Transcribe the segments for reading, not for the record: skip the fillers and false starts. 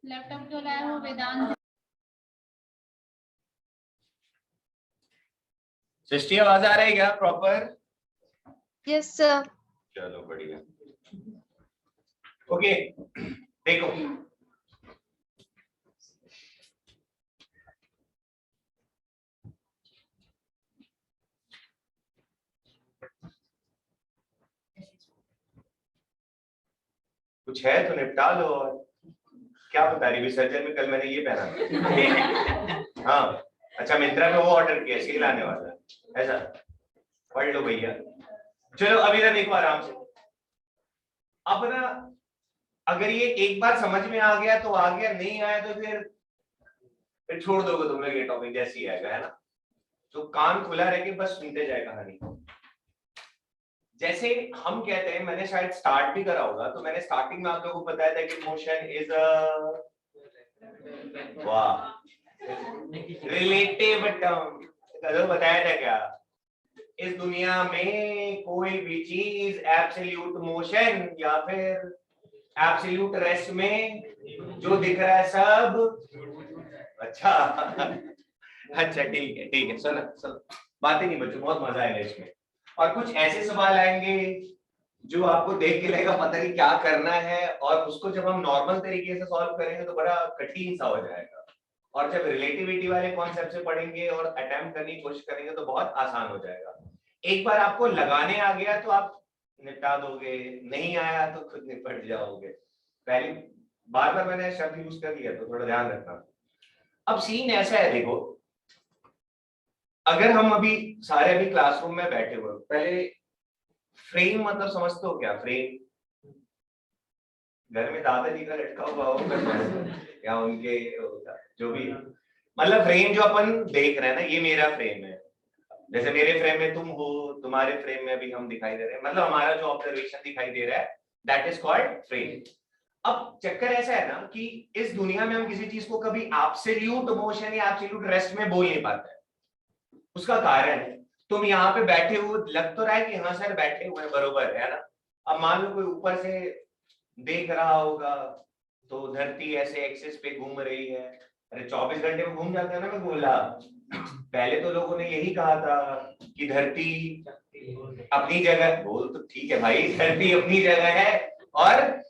Laptop जो लाया हो वेदांत। सृष्टि आवाज आ रही है क्या प्रॉपर? Yes sir. चलो बढ़िया। ओके देखो, कुछ है तो निपटा लो। और क्या बता रही विसर्जन में कल मैंने ये पहना हाँ अच्छा, मिंत्रा में वो ऑर्डर किया, सेल आने वाला है ऐसा, पढ़ लो भैया। चलो अब इधर देखो आराम से। अब ना अगर ये एक बार समझ में आ गया तो आ गया, नहीं आया तो फिर छोड़ दोगे तुम लोग ये टॉपिक जैसे ही आएगा, है ना। तो कान खुला रह के बस सुनते जाए कहानी। जैसे हम कहते हैं, मैंने शायद स्टार्ट भी करा होगा, तो मैंने स्टार्टिंग में आप लोगों को बताया था कि मोशन इज वाह रिलेटिव टर्म। कल बताया था क्या? इस दुनिया में कोई भी चीज एब्सोल्यूट मोशन या फिर एब्सोल्यूट रेस्ट में जो दिख रहा है सब अच्छा अच्छा ठीक है चलो बातें नहीं बच्चों, बहुत मजा आएगा इसमें। और कुछ ऐसे सवाल आएंगे जो आपको देख के लगेगा पता नहीं क्या करना है, और उसको जब हम नॉर्मल तरीके से सॉल्व करेंगे तो बड़ा कठिन सा हो जाएगा। और जब रिलेटिविटी वाले कॉन्सेप्ट से पढ़ेंगे और अटेम्प्ट करने की कोशिश करेंगे तो बहुत आसान हो जाएगा। एक बार आपको लगाने आ गया तो आप निपटा दोगे, नहीं आया तो खुद निपट जाओगे। पहली बार मैंने शब्द यूज कर लिया तो थोड़ा ध्यान रखना। अब सीन ऐसा है, देखो अगर हम अभी सारे अभी क्लासरूम में बैठे हुए, पहले फ्रेम मतलब समझते हो क्या? फ्रेम घर में दादाजी का लटका हुआ हो या उनके जो भी, मतलब फ्रेम जो अपन देख रहे हैं ना, ये मेरा फ्रेम है। जैसे मेरे फ्रेम में तुम हो, तुम्हारे फ्रेम में भी हम दिखाई दे रहे हैं, मतलब हमारा जो ऑब्जर्वेशन दिखाई दे रहा है दैट इज कॉल्ड फ्रेम। अब चक्कर ऐसा है ना कि इस दुनिया में हम किसी चीज को कभी एब्सोल्यूट मोशन या एब्सोल्यूट रेस्ट में बोल नहीं पाते। उसका कारण है, तुम यहाँ पे बैठे हुए, लग तो रहा है कि हाँ सर बैठे हुए बरोबर है ना। अब मान लो कोई ऊपर से देख रहा होगा तो धरती ऐसे एक्सिस पे घूम रही है। अरे 24 घंटे में घूम जाता है ना, मैं बोला पहले तो लोगों ने यही कहा था कि धरती अपनी जगह, बोल तो ठीक है भाई, धरती अपनी जगह है और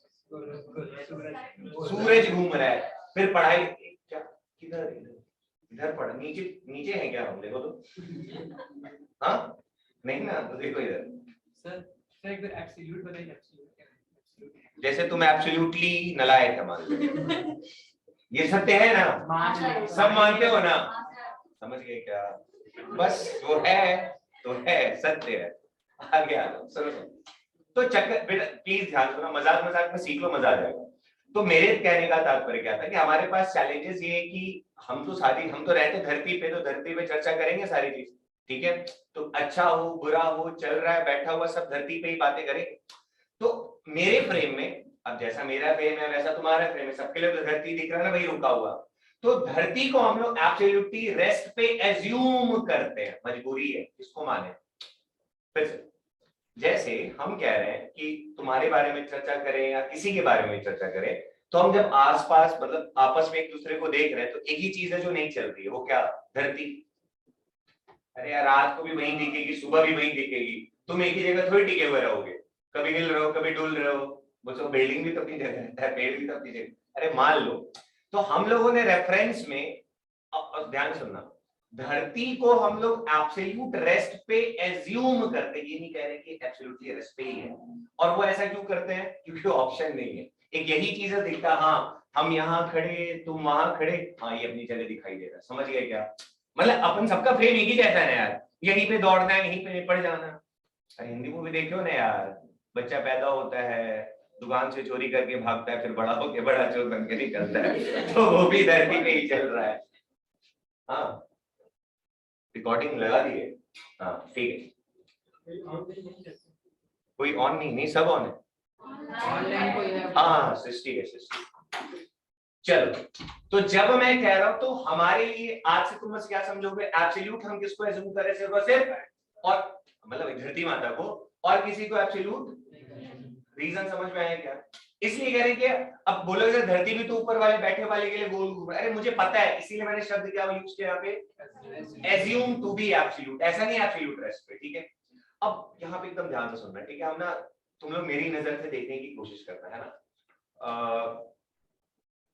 सूरज घूम रहा है। फिर पढ़ाई क्या किधर इधर पढ़ा, नीचे नीचे है क्या? हम देखो तो हाँ नहीं ना, तो देखो इधर सर एक एब्सोल्यूट बताइए। जैसे तुम एब्सोल्युटली नलायक है मान लो, ये सत्य है ना, सब मानते हो ना, समझ गए क्या? बस जो है तो है, सत्य है। आगे आ जाओ सुनो। तो चक्कर बेटा प्लीज ध्यान सुनो, मजाक मजाक में सीख लो, मजा आ जाएगा। तो मेरे कहने का तात्पर्य क्या था कि हमारे पास चैलेंजेस ये है कि हम तो रहते धरती पे, तो धरती पे चर्चा करेंगे सारी चीज, ठीक है। तो अच्छा हो बुरा हो, चल रहा है बैठा हुआ, सब धरती पे ही बातें करेंगे। तो मेरे फ्रेम में, अब जैसा मेरा फ्रेम है वैसा तुम्हारा फ्रेम है, सबके लिए तो धरती दिख रहा है ना भाई, रुका हुआ। तो धरती को हम लोग एब्सोल्युटली रेस्ट पे एज्यूम करते हैं, मजबूरी है इसको माने। फिर से जैसे हम कह रहे हैं कि तुम्हारे बारे में चर्चा करें या किसी के बारे में चर्चा करें, तो हम जब आसपास मतलब आपस में एक दूसरे को देख रहे हैं तो एक ही चीज है जो नहीं चल रही है, वो क्या? धरती। अरे यार रात को भी वहीं दिखेगी, सुबह भी वहीं दिखेगी, तुम एक ही जगह थोड़ी टिके हुए रहोगे, कभी हिल रहे हो कभी डुल रहे हो। वो बिल्डिंग भी तो अपनी जगह है, पेड़ भी तो अपनी जगह। अरे मान लो, तो हम लोगों ने रेफरेंस में, ध्यान सुनना, धरती को हम लोग एब्सोल्यूट रेस्ट पे एज्यूम करते, ये नहीं कह रहे कि एब्सोल्युटली रेस्ट पे ही है। और वो ऐसा क्यों करते हैं? क्योंकि ऑप्शन नहीं है, एक यही चीज है दिखता, हाँ हम यहाँ खड़े तुम वहां खड़े, हाँ ये अपनी जगह दिखाई दे रहा है। समझ गए क्या? मतलब अपन सबका फ्रेम एक ही जैसा है यार, यहीं पे दौड़ना है, यहीं पे निपट जाना। अरे हिंदी मूवी देखो ना यार, बच्चा पैदा होता है, दुकान से चोरी करके भागता है, फिर बड़ा होके बड़ा चोर बन के निकलता है, तो वो भी धरती पे ही चल रहा है। हाँ रिकॉर्डिंग लगा दी है, हाँ ठीक है। कोई ऑन नहीं सब ऑन है। हाँ सृष्टि है, सृष्टि। चलो, तो जब मैं कह रहा हूं तो हमारे लिए आज से तुम बस क्या समझोगे, एब्सोल्यूट हम किसको एज्यूम करें? सिर्फ और सिर्फ, और मतलब धरती माता को, और किसी को एब्सोल्यूट। रीजन समझ में आया क्या? इसलिए कह रहे हैं कि अब बोलोगे सर धरती भी तो ऊपर वाले बैठे वाले के लिए गोल घूम रहा है। अरे मुझे पता है, इसीलिए मैंने शब्द क्या यूज किया यहाँ पे, एज्यूम टू बी एब्सोल्यूट। ऐसा नहीं एब्सोल्यूट रेस्ट पे, ठीक है। अब यहाँ पे एकदम ध्यान से सुनना, ठीक है। हम ना, तुम लोग मेरी नजर से देखने की कोशिश करना है ना।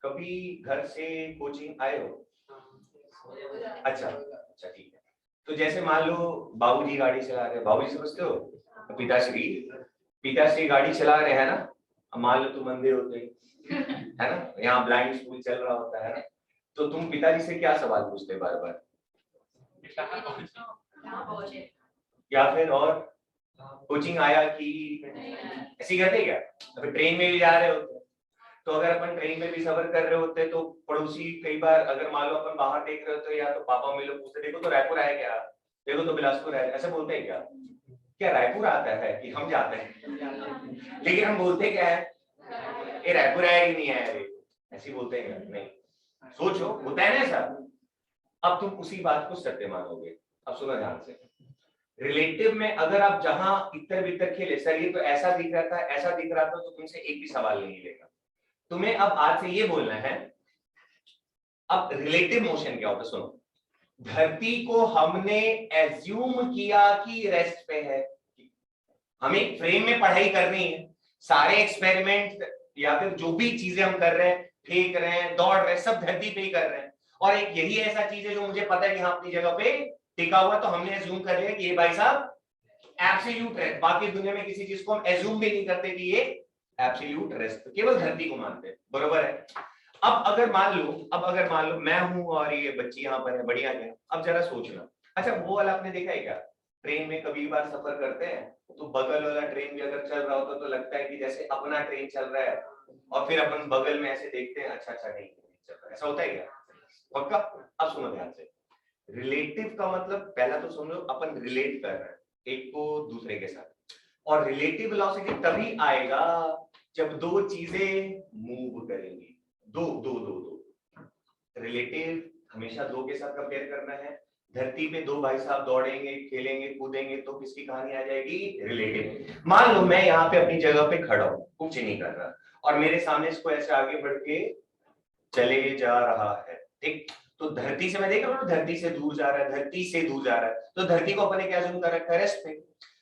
कभी घर से कोचिंग आए हो? अच्छा अच्छा, ठीक है। तो जैसे मान लो बाबूजी गाड़ी चला रहे, बाबूजी समझते हो, पिताश्री गाड़ी चला रहे हैं ना। अब मान लो तुम अंधे होते है ना, यहाँ ब्लाइंड स्कूल चल रहा होता है ना, तो तुम पिताजी से क्या सवाल पूछते बार बार, या फिर और कोचिंग आया कि ऐसी करते क्या? अभी ट्रेन में भी जा रहे होते हैं, तो अगर अपन ट्रेन में भी सफर कर रहे होते हैं तो पड़ोसी कई बार, अगर मान लो अपन बाहर देख रहे होते हैं या तो पापा मम्मी लोग पूछते देखो तो रायपुर आया क्या, देखो तो बिलासपुर आया, ऐसे बोलते हैं क्या? क्या रायपुर आता है कि हम जाते हैं? लेकिन हम बोलते क्या है, ये रायपुर आया कि नहीं आया, ऐसे बोलते हैं क्या? नहीं। सोचो, होता है ना ऐसा। अब तुम उसी बात को सत्य मानोगे। अब सुनो ध्यान से, रिलेटिव में अगर आप जहां इतर बितर खेले, सर ये तो ऐसा दिख रहा था, ऐसा दिख रहा था, तो तुमसे एक भी सवाल नहीं लेगा। तुम्हें अब आज से ये बोलना है, अब रिलेटिव मोशन क्या होता है सुनो। धरती को हमने एज्यूम किया कि रेस्ट पे है, हमें एक फ्रेम में पढ़ाई करनी है, सारे एक्सपेरिमेंट या फिर जो भी चीजें हम कर रहे हैं, फेंक रहे हैं, दौड़ रहे हैं, सब धरती पे ही कर रहे हैं। और एक यही ऐसा चीज है जो मुझे पता है कि हाँ अपनी जगह पे टिका हुआ, तो हमने एज्यूम कर लिया कि ये भाई साहब एब्सोल्यूट रेस्ट। बाकी दुनिया में किसी चीज को हम एज्यूम भी नहीं करते कि ये एब्सोल्यूट रेस्ट, केवल धरती को मानते हैं, बरोबर है। अब अगर मान लो मैं हूं और ये बच्ची यहाँ पर है, बढ़िया है। अब जरा सोचना, अच्छा वो वाला आपने देखा है क्या, ट्रेन में कभी बार सफर करते हैं तो बगल वाला ट्रेन भी अगर चल रहा होता तो लगता है कि जैसे अपना ट्रेन चल रहा है, और फिर अपन बगल में ऐसे देखते हैं, अच्छा अच्छा नहीं चल रहा, ऐसा होता है क्या? पक्का? अब सुनो ध्यान से, रिलेटिव का मतलब पहला तो समझो, अपन रिलेट कर रहे हैं एक को दूसरे के साथ, और रिलेटिव वेलोसिटी तभी आएगा जब दो चीजें मूव करेंगी। दो दो दो दो रिलेटिव हमेशा दो के साथ कंपेयर करना है। धरती पे दो भाई साहब दौड़ेंगे, खेलेंगे, कूदेंगे, तो किसकी कहानी आ जाएगी? रिलेटिव। मान लो मैं यहाँ पे अपनी जगह पे खड़ा हूँ, कुछ नहीं कर रहा, और मेरे सामने इसको ऐसे आगे बढ़ के चले जा रहा है, ठीक। तो धरती से मैं देख रहा हूँ, धरती से दूर जा रहा है, धरती से दूर जा रहा है, तो धरती को अपने क्या जूम कर रखा है? रेस्ट पे।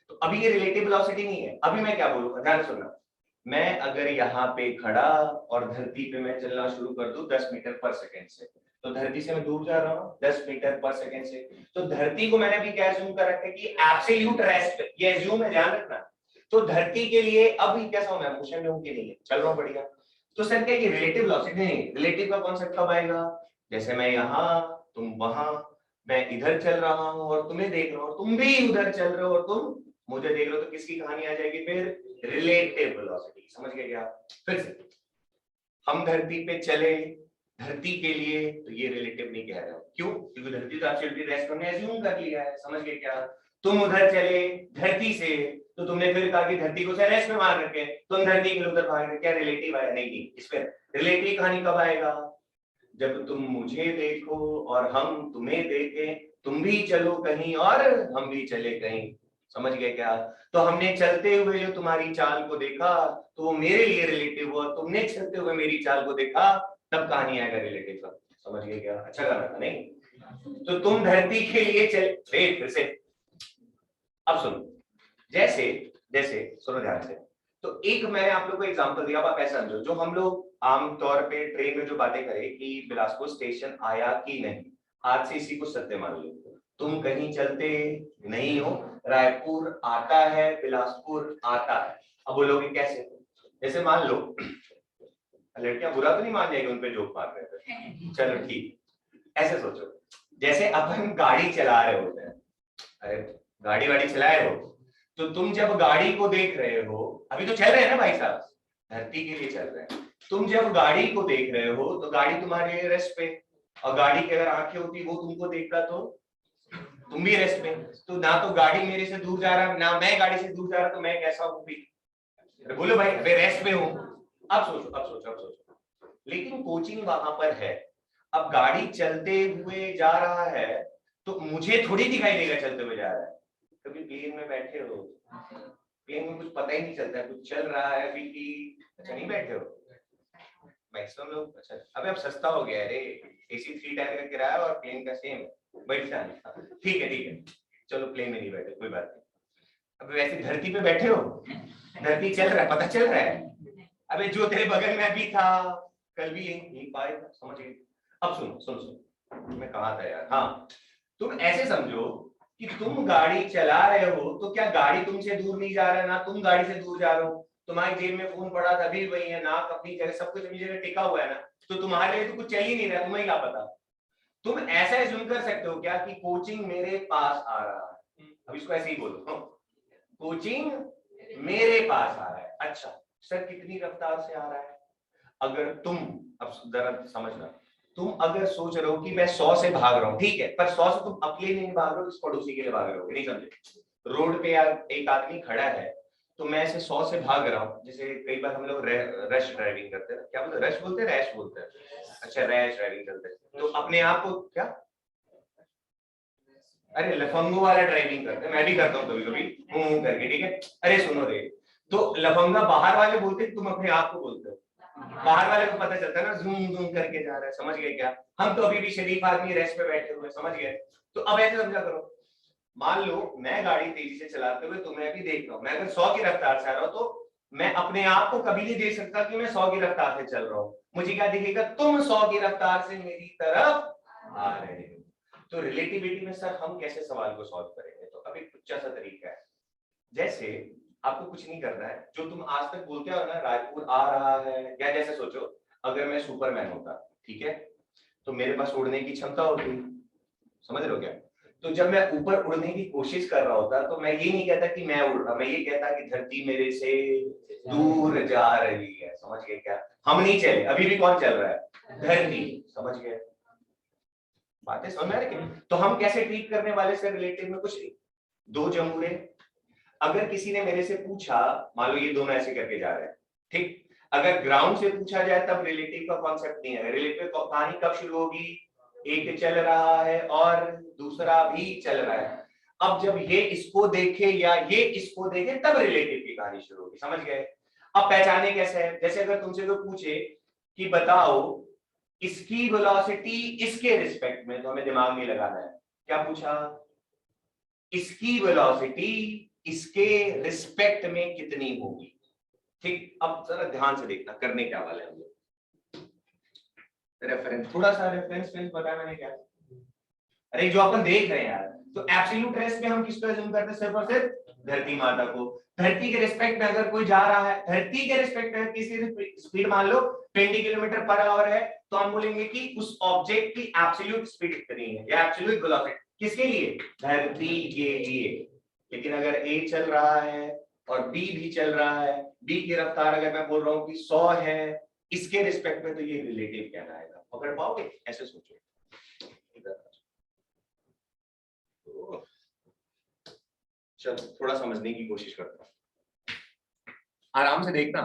तो अभी ये रिलेटिव वेलोसिटी नहीं है। अभी मैं क्या बोलूंगा, ध्यान सुनना, मैं अगर यहाँ पे खड़ा और धरती पे मैं चलना शुरू कर दूं 10 मीटर पर सेकेंड से, तो धरती से मैं दूर जा रहा हूँ 10 मीटर पर सेकेंड से, तो धरती को मैंने अभी क्या जूम कर रखा है कि एब्सोल्यूट रेस्ट पे, ये जूम है, ध्यान रखना। तो धरती के लिए अभी कैसा हूं मैं, मोशन में हूं कि नहीं है, चल रहा हूं बढ़िया। तो सर क्या ये रिलेटिव वेलोसिटी नहीं, रिलेटिव का कॉन्सेप्ट कब आएगा? जैसे मैं यहाँ, तुम वहां, मैं इधर चल रहा हूँ और तुम्हें देख रहा हूँ, तुम भी उधर चल रहे हो और तुम मुझे देख रहे हो, तो किसकी कहानी आ जाएगी फिर? Relative velocity. समझ गए क्या? फिर से, हम धरती पे चले धरती के लिए, तो ये रिलेटिव नहीं कह रहे हो, क्यों? क्योंकि धरती तो एब्सोल्युटली रेस्ट हमने एज्यूम कर लिया है। समझ गए क्या? तुम उधर चले धरती से, तो तुमने फिर कहा कि धरती को रेस्ट में मान रखे, तुम धरती के उधर भाग रहे, क्या रिलेटिव आया? नहीं। इस पर रिलेटिव कहानी कब आएगा? जब तुम मुझे देखो और हम तुम्हें देखें, तुम भी चलो कहीं और हम भी चले कहीं। समझ गए क्या? तो हमने चलते हुए जो तुम्हारी चाल को देखा, तो वो मेरे लिए रिलेटिव हुआ, तुमने चलते हुए मेरी चाल को देखा, तब कहानी आएगा रिलेटिव का। समझ गए क्या? अच्छा गाना था नहीं? तो तुम धरती के लिए चल, फिर से अब सुनो, जैसे जैसे सुनो ध्यान से, तो एक मैंने आप लोग को एग्जांपल दिया, आप ऐसा समझो, जो हम लोग आमतौर पे ट्रेन में जो बातें करें कि बिलासपुर स्टेशन आया कि नहीं, आज से इसी को सत्य मान लो। तुम कहीं चलते नहीं हो, रायपुर आता है, बिलासपुर आता है। अब बोलोगे कैसे? जैसे मान लो, लड़कियां बुरा तो नहीं मान जाएगी उन पे जोक मार रहे थे, चलो ठीक, ऐसे सोचो, जैसे अपन गाड़ी चला रहे होते हैं, अरे गाड़ी वाड़ी चलाए हो, तो तुम जब गाड़ी को देख रहे हो, अभी तो चल रहे हैं ना भाई साहब, धरती के लिए चल रहे हैं, तुम जब गाड़ी को देख रहे हो तो गाड़ी तुम्हारे रेस्ट पे, और गाड़ी की अगर आंखें होती वो तुमको देखता तो तुम भी रेस्ट में। तो ना तो गाड़ी मेरे से दूर जा रहा, ना मैं गाड़ी से दूर जा रहा, तो मैं कैसा हूं भी? बोलो भाई, अबे रेस्ट में हूं। अब सोचो, लेकिन कोचिंग वहां पर है, अब गाड़ी चलते हुए जा रहा है, तो मुझे थोड़ी दिखाई देगा चलते हुए जा रहा है। कभी प्लेन में बैठे हो, प्लेन में कुछ पता ही नहीं चलता है, कुछ चल रहा है अभी की। अच्छा नहीं बैठे हो मैक्सिमम लोग। अच्छा अबे अब सस्ता हो गया है रे, AC 3 टायर का किराया और प्लेन का सेम है, बैठ जाना। ठीक है चलो प्लेन में नहीं बैठे कोई बात नहीं। अब वैसे धरती पे बैठे हो, धरती चल रहा है, पता चल रहा है। अबे जो तेरे बगल में अभी था कल भी यही पाए, समझ गए। अब सुनो मैं कहा था यार, हाँ तुम ऐसे समझो कि तुम गाड़ी चला रहे हो तो क्या गाड़ी तुमसे दूर नहीं जा रहा है, ना तुम गाड़ी से दूर जा रहे हो। तुम्हारी जेब में फोन पड़ा था अभी वही है, नाक अपनी जगह, सब कुछ अपनी जगह टिका हुआ है ना, तो तुम्हारे लिए तो कुछ चल ही नहीं रहा, तुम्हें क्या पता। तुम ऐसा एज्यूम कर सकते हो क्या कि कोचिंग मेरे पास आ रहा है, अब इसको ऐसे ही बोलो, कोचिंग मेरे पास आ रहा है। अच्छा सर कितनी रफ्तार से आ रहा है। अगर तुम, अब जरा समझना, तुम अगर सोच रहे हो कि मैं 100 से भाग रहा हूं, ठीक है, पर 100 से तुम अपने लिए नहीं भाग रहे हो, इस पड़ोसी के लिए भाग रहे हो, नहीं समझे। रोड पे यार एक आदमी खड़ा है तो मैं ऐसे 100 से भाग रहा हूँ, जैसे कई बार हम लोग रश ड्राइविंग करते हैं, क्या बोलते हैं, रश बोलते हैं, रैश बोलते हैं, अच्छा रैश ड्राइविंग करते हैं, तो अपने आप को क्या, अरे लफंगो वाला ड्राइविंग करते हैं, मैं भी करता हूँ कभी कभी मुंह करके, ठीक है। अरे सुनो रे, तो लफंगा बाहर वाले बोलते तुम अपने आप को बोलते हो, बाहर वाले को पता चलता है ना, जूम जूम करके जा रहा है, समझ गए क्या। हम तो अभी भी शरीफ आदमी रेस्ट पे बैठे हुए, समझ गए। तो अब ऐसे समझा करो, मान लो मैं गाड़ी तेजी से चलाते हुए तुम्हें अभी देख रहा हूँ, मैं अगर 100 की रफ्तार से आ रहा हूँ तो मैं अपने आप को कभी नहीं देख सकता कि मैं 100 की रफ्तार से चल रहा हूँ, मुझे क्या दिखेगा, तुम 100 की रफ्तार से मेरी तरफ आ रहे हो। तो रिलेटिविटी में सर हम कैसे सवाल को सॉल्व करेंगे, तो अब एक अच्छा सा तरीका है, जैसे आपको कुछ नहीं करना है, जो तुम आज तक बोलते हो ना राजपुर आ रहा है, या जैसे सोचो अगर मैं सुपरमैन होता, ठीक है, तो मेरे पास उड़ने की क्षमता होती, समझ रहे हो क्या। तो जब मैं ऊपर उड़ने की कोशिश कर रहा होता तो मैं ये नहीं कहता कि मैं उड़ रहा, मैं ये कहता कि धरती मेरे से दूर जा रही है, समझ गए क्या। हम नहीं चले, अभी भी कौन चल रहा है, धरती, समझ गए बातें समझ में आ रही है? तो हम कैसे ट्रीट करने वाले से रिलेटिव में कुछ नहीं, दो जमूरे। अगर किसी ने मेरे से पूछा, मान लो ये दोनों ऐसे करके जा रहे हैं, ठीक, अगर ग्राउंड से पूछा जाए तब रिलेटिव का कॉन्सेप्ट नहीं है, रिलेटिव का कहानी कब शुरू होगी, एक चल रहा है और दूसरा भी चल रहा है, अब जब ये इसको देखे या ये इसको देखे तब रिलेटिव की कहानी शुरू होगी, समझ गए। अब पहचाने कैसे है, जैसे अगर तुमसे कोई पूछे कि बताओ इसकी वेलोसिटी इसके रिस्पेक्ट में, तो हमें दिमाग में लगाना है, क्या पूछा, इसकी वेलोसिटी इसके रिस्पेक्ट में कितनी होगी, ठीक। अब जरा ध्यान से देखना करने क्या वाले हम लोग, रेफरेंस, थोड़ा सा रेफरेंस बताया मैंने क्या, अरे जो अपन देख रहे हैं यार, तो एब्सोल्यूट रेस्ट में हम किसको अज्यूम करते हैं, सिर्फ और सिर्फ धरती माता को। धरती के रिस्पेक्ट में अगर कोई जा रहा है, धरती के रिस्पेक्ट में किसी स्पीड मान लो 20 किलोमीटर पर आवर है, तो हम बोलेंगे कि उस ऑब्जेक्ट की एब्सोल्यूट स्पीड कितनी है, या एब्सोल्यूट वेलोसिटी किसके लिए, धरती के लिए। लेकिन अगर ए चल रहा है और बी भी चल रहा है, बी की रफ्तार अगर मैं बोल रहा हूँ कि 100 है इसके रिस्पेक्ट में, तो ये रिलेटिव कहलाएगा, पकड़ पाओगे, ऐसे सोचो। चलो थोड़ा समझने की कोशिश करता हूं, आराम से देखना,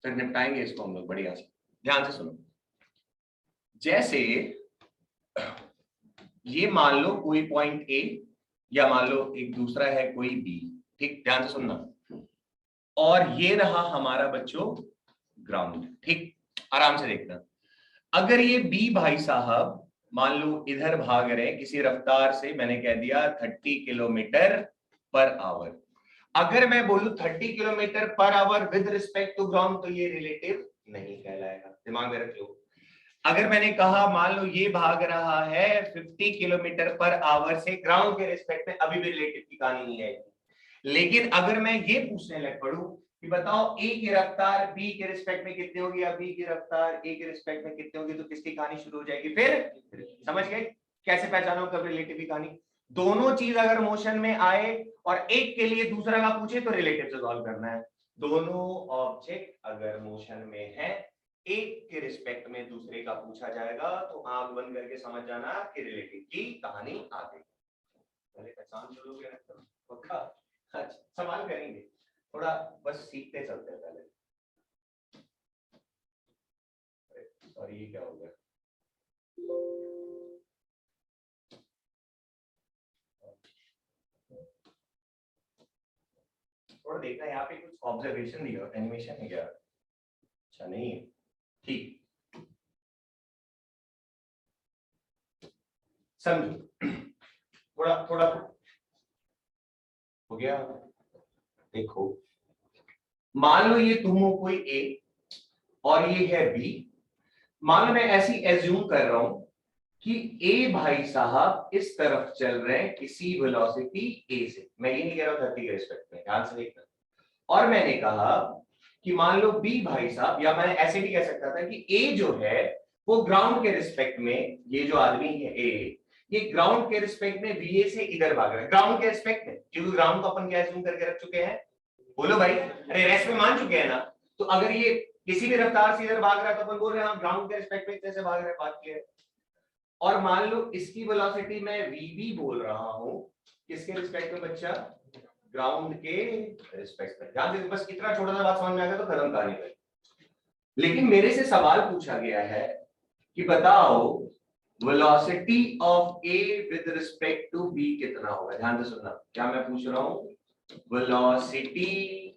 फिर निपटाएंगे इसको हम लोग बढ़िया से, ध्यान से सुनो। जैसे ये मान लो कोई पॉइंट ए, या मान लो एक दूसरा है कोई बी, ठीक, ध्यान से सुनना, और ये रहा हमारा बच्चों ग्राउंड, ठीक, आराम से देखना। अगर ये बी भाई साहब मान लो इधर भाग रहे हैं किसी रफ्तार से, मैंने कह दिया 30 किलोमीटर पर आवर, अगर मैं बोलूं 30 kilometre per hour with respect to ground, तो ये रिलेटिव नहीं कहलाएगा, दिमाग में रख लो। अगर मैंने कहा मान लो ये भाग रहा है 50 किलोमीटर पर आवर से ग्राउंड के रिस्पेक्ट में, अभी भी रिलेटिव की कहानी नहीं आएगी। लेकिन अगर मैं ये पूछने लग पड़ू कि बताओ ए की रफ्तार बी के रिस्पेक्ट में कितनी होगी, या बी की रफ्तार ए के रिस्पेक्ट में कितनी होगी, तो किसकी कहानी शुरू हो जाएगी, फिर समझ गए कैसे पहचानो कब रिलेटिव की कहानी। दोनों चीज अगर मोशन में आए और एक के लिए दूसरा का पूछे तो रिलेटिव से सॉल्व करना है। दोनों ऑब्जेक्ट अगर मोशन में है, एक के रिस्पेक्ट में दूसरे का पूछा जाएगा, तो आंख बंद करके समझ जाना कि रिलेटिव की कहानी आ गई। पहले पहचान शुरू करें पक्का, अच्छा सवाल करेंगे, थोड़ा बस सीखते चलते हैं पहले। सॉरी ये क्या हो गया, थोड़ा देखना यहाँ पे कुछ ऑब्जर्वेशन दिया, एनिमेशन है क्या? अच्छा नहीं है, ठीक। समझो, थोड़ा थोड़ा हो गया। देखो, मान लो ये तुम हो कोई ए और ये है बी। मान लो मैं ऐसी एज्यूम कर रहा हूं कि ए भाई साहब इस तरफ चल रहे हैं किसी वेलोसिटी ए से। मैं ये नहीं कह रहा हूं धरती के रिस्पेक्ट में, ध्यान से देखना। और मैंने कहा कि मान लो बी भाई साहब, या मैं ऐसे भी कह सकता था कि ए जो है वो ग्राउंड के रिस्पेक्ट में, ये जो आदमी है ए, ये ग्राउंड के रिस्पेक्ट में बीए से इधर भाग रहा है, ग्राउंड के रिस्पेक्ट में, क्योंकि ग्राउंड को अपन क्या एज्यूम करके रख चुके हैं? बोलो भाई, अरे रेस्ट में मान चुके हैं ना। तो अगर ये किसी भी रफ्तार से इधर भाग रहा है तो अपन बोल रहे हैं हाँ ग्राउंड के रिस्पेक्ट में इतने से भाग रहा है, बात की है। और मान लो इसकी वेलोसिटी मैं वीबी बोल रहा हूं, किसके रिस्पेक्ट में बच्चा? ग्राउंड के रिस्पेक्ट में। ध्यान से, बस इतना छोटा सा बात समझ में आ गया तो खत्म कहानी है। लेकिन मेरे से सवाल पूछा गया है कि बताओ velocity of A with respect to B कितना होगा। ध्यान से सुनना, क्या मैं पूछ रहा हूं? वेलोसिटी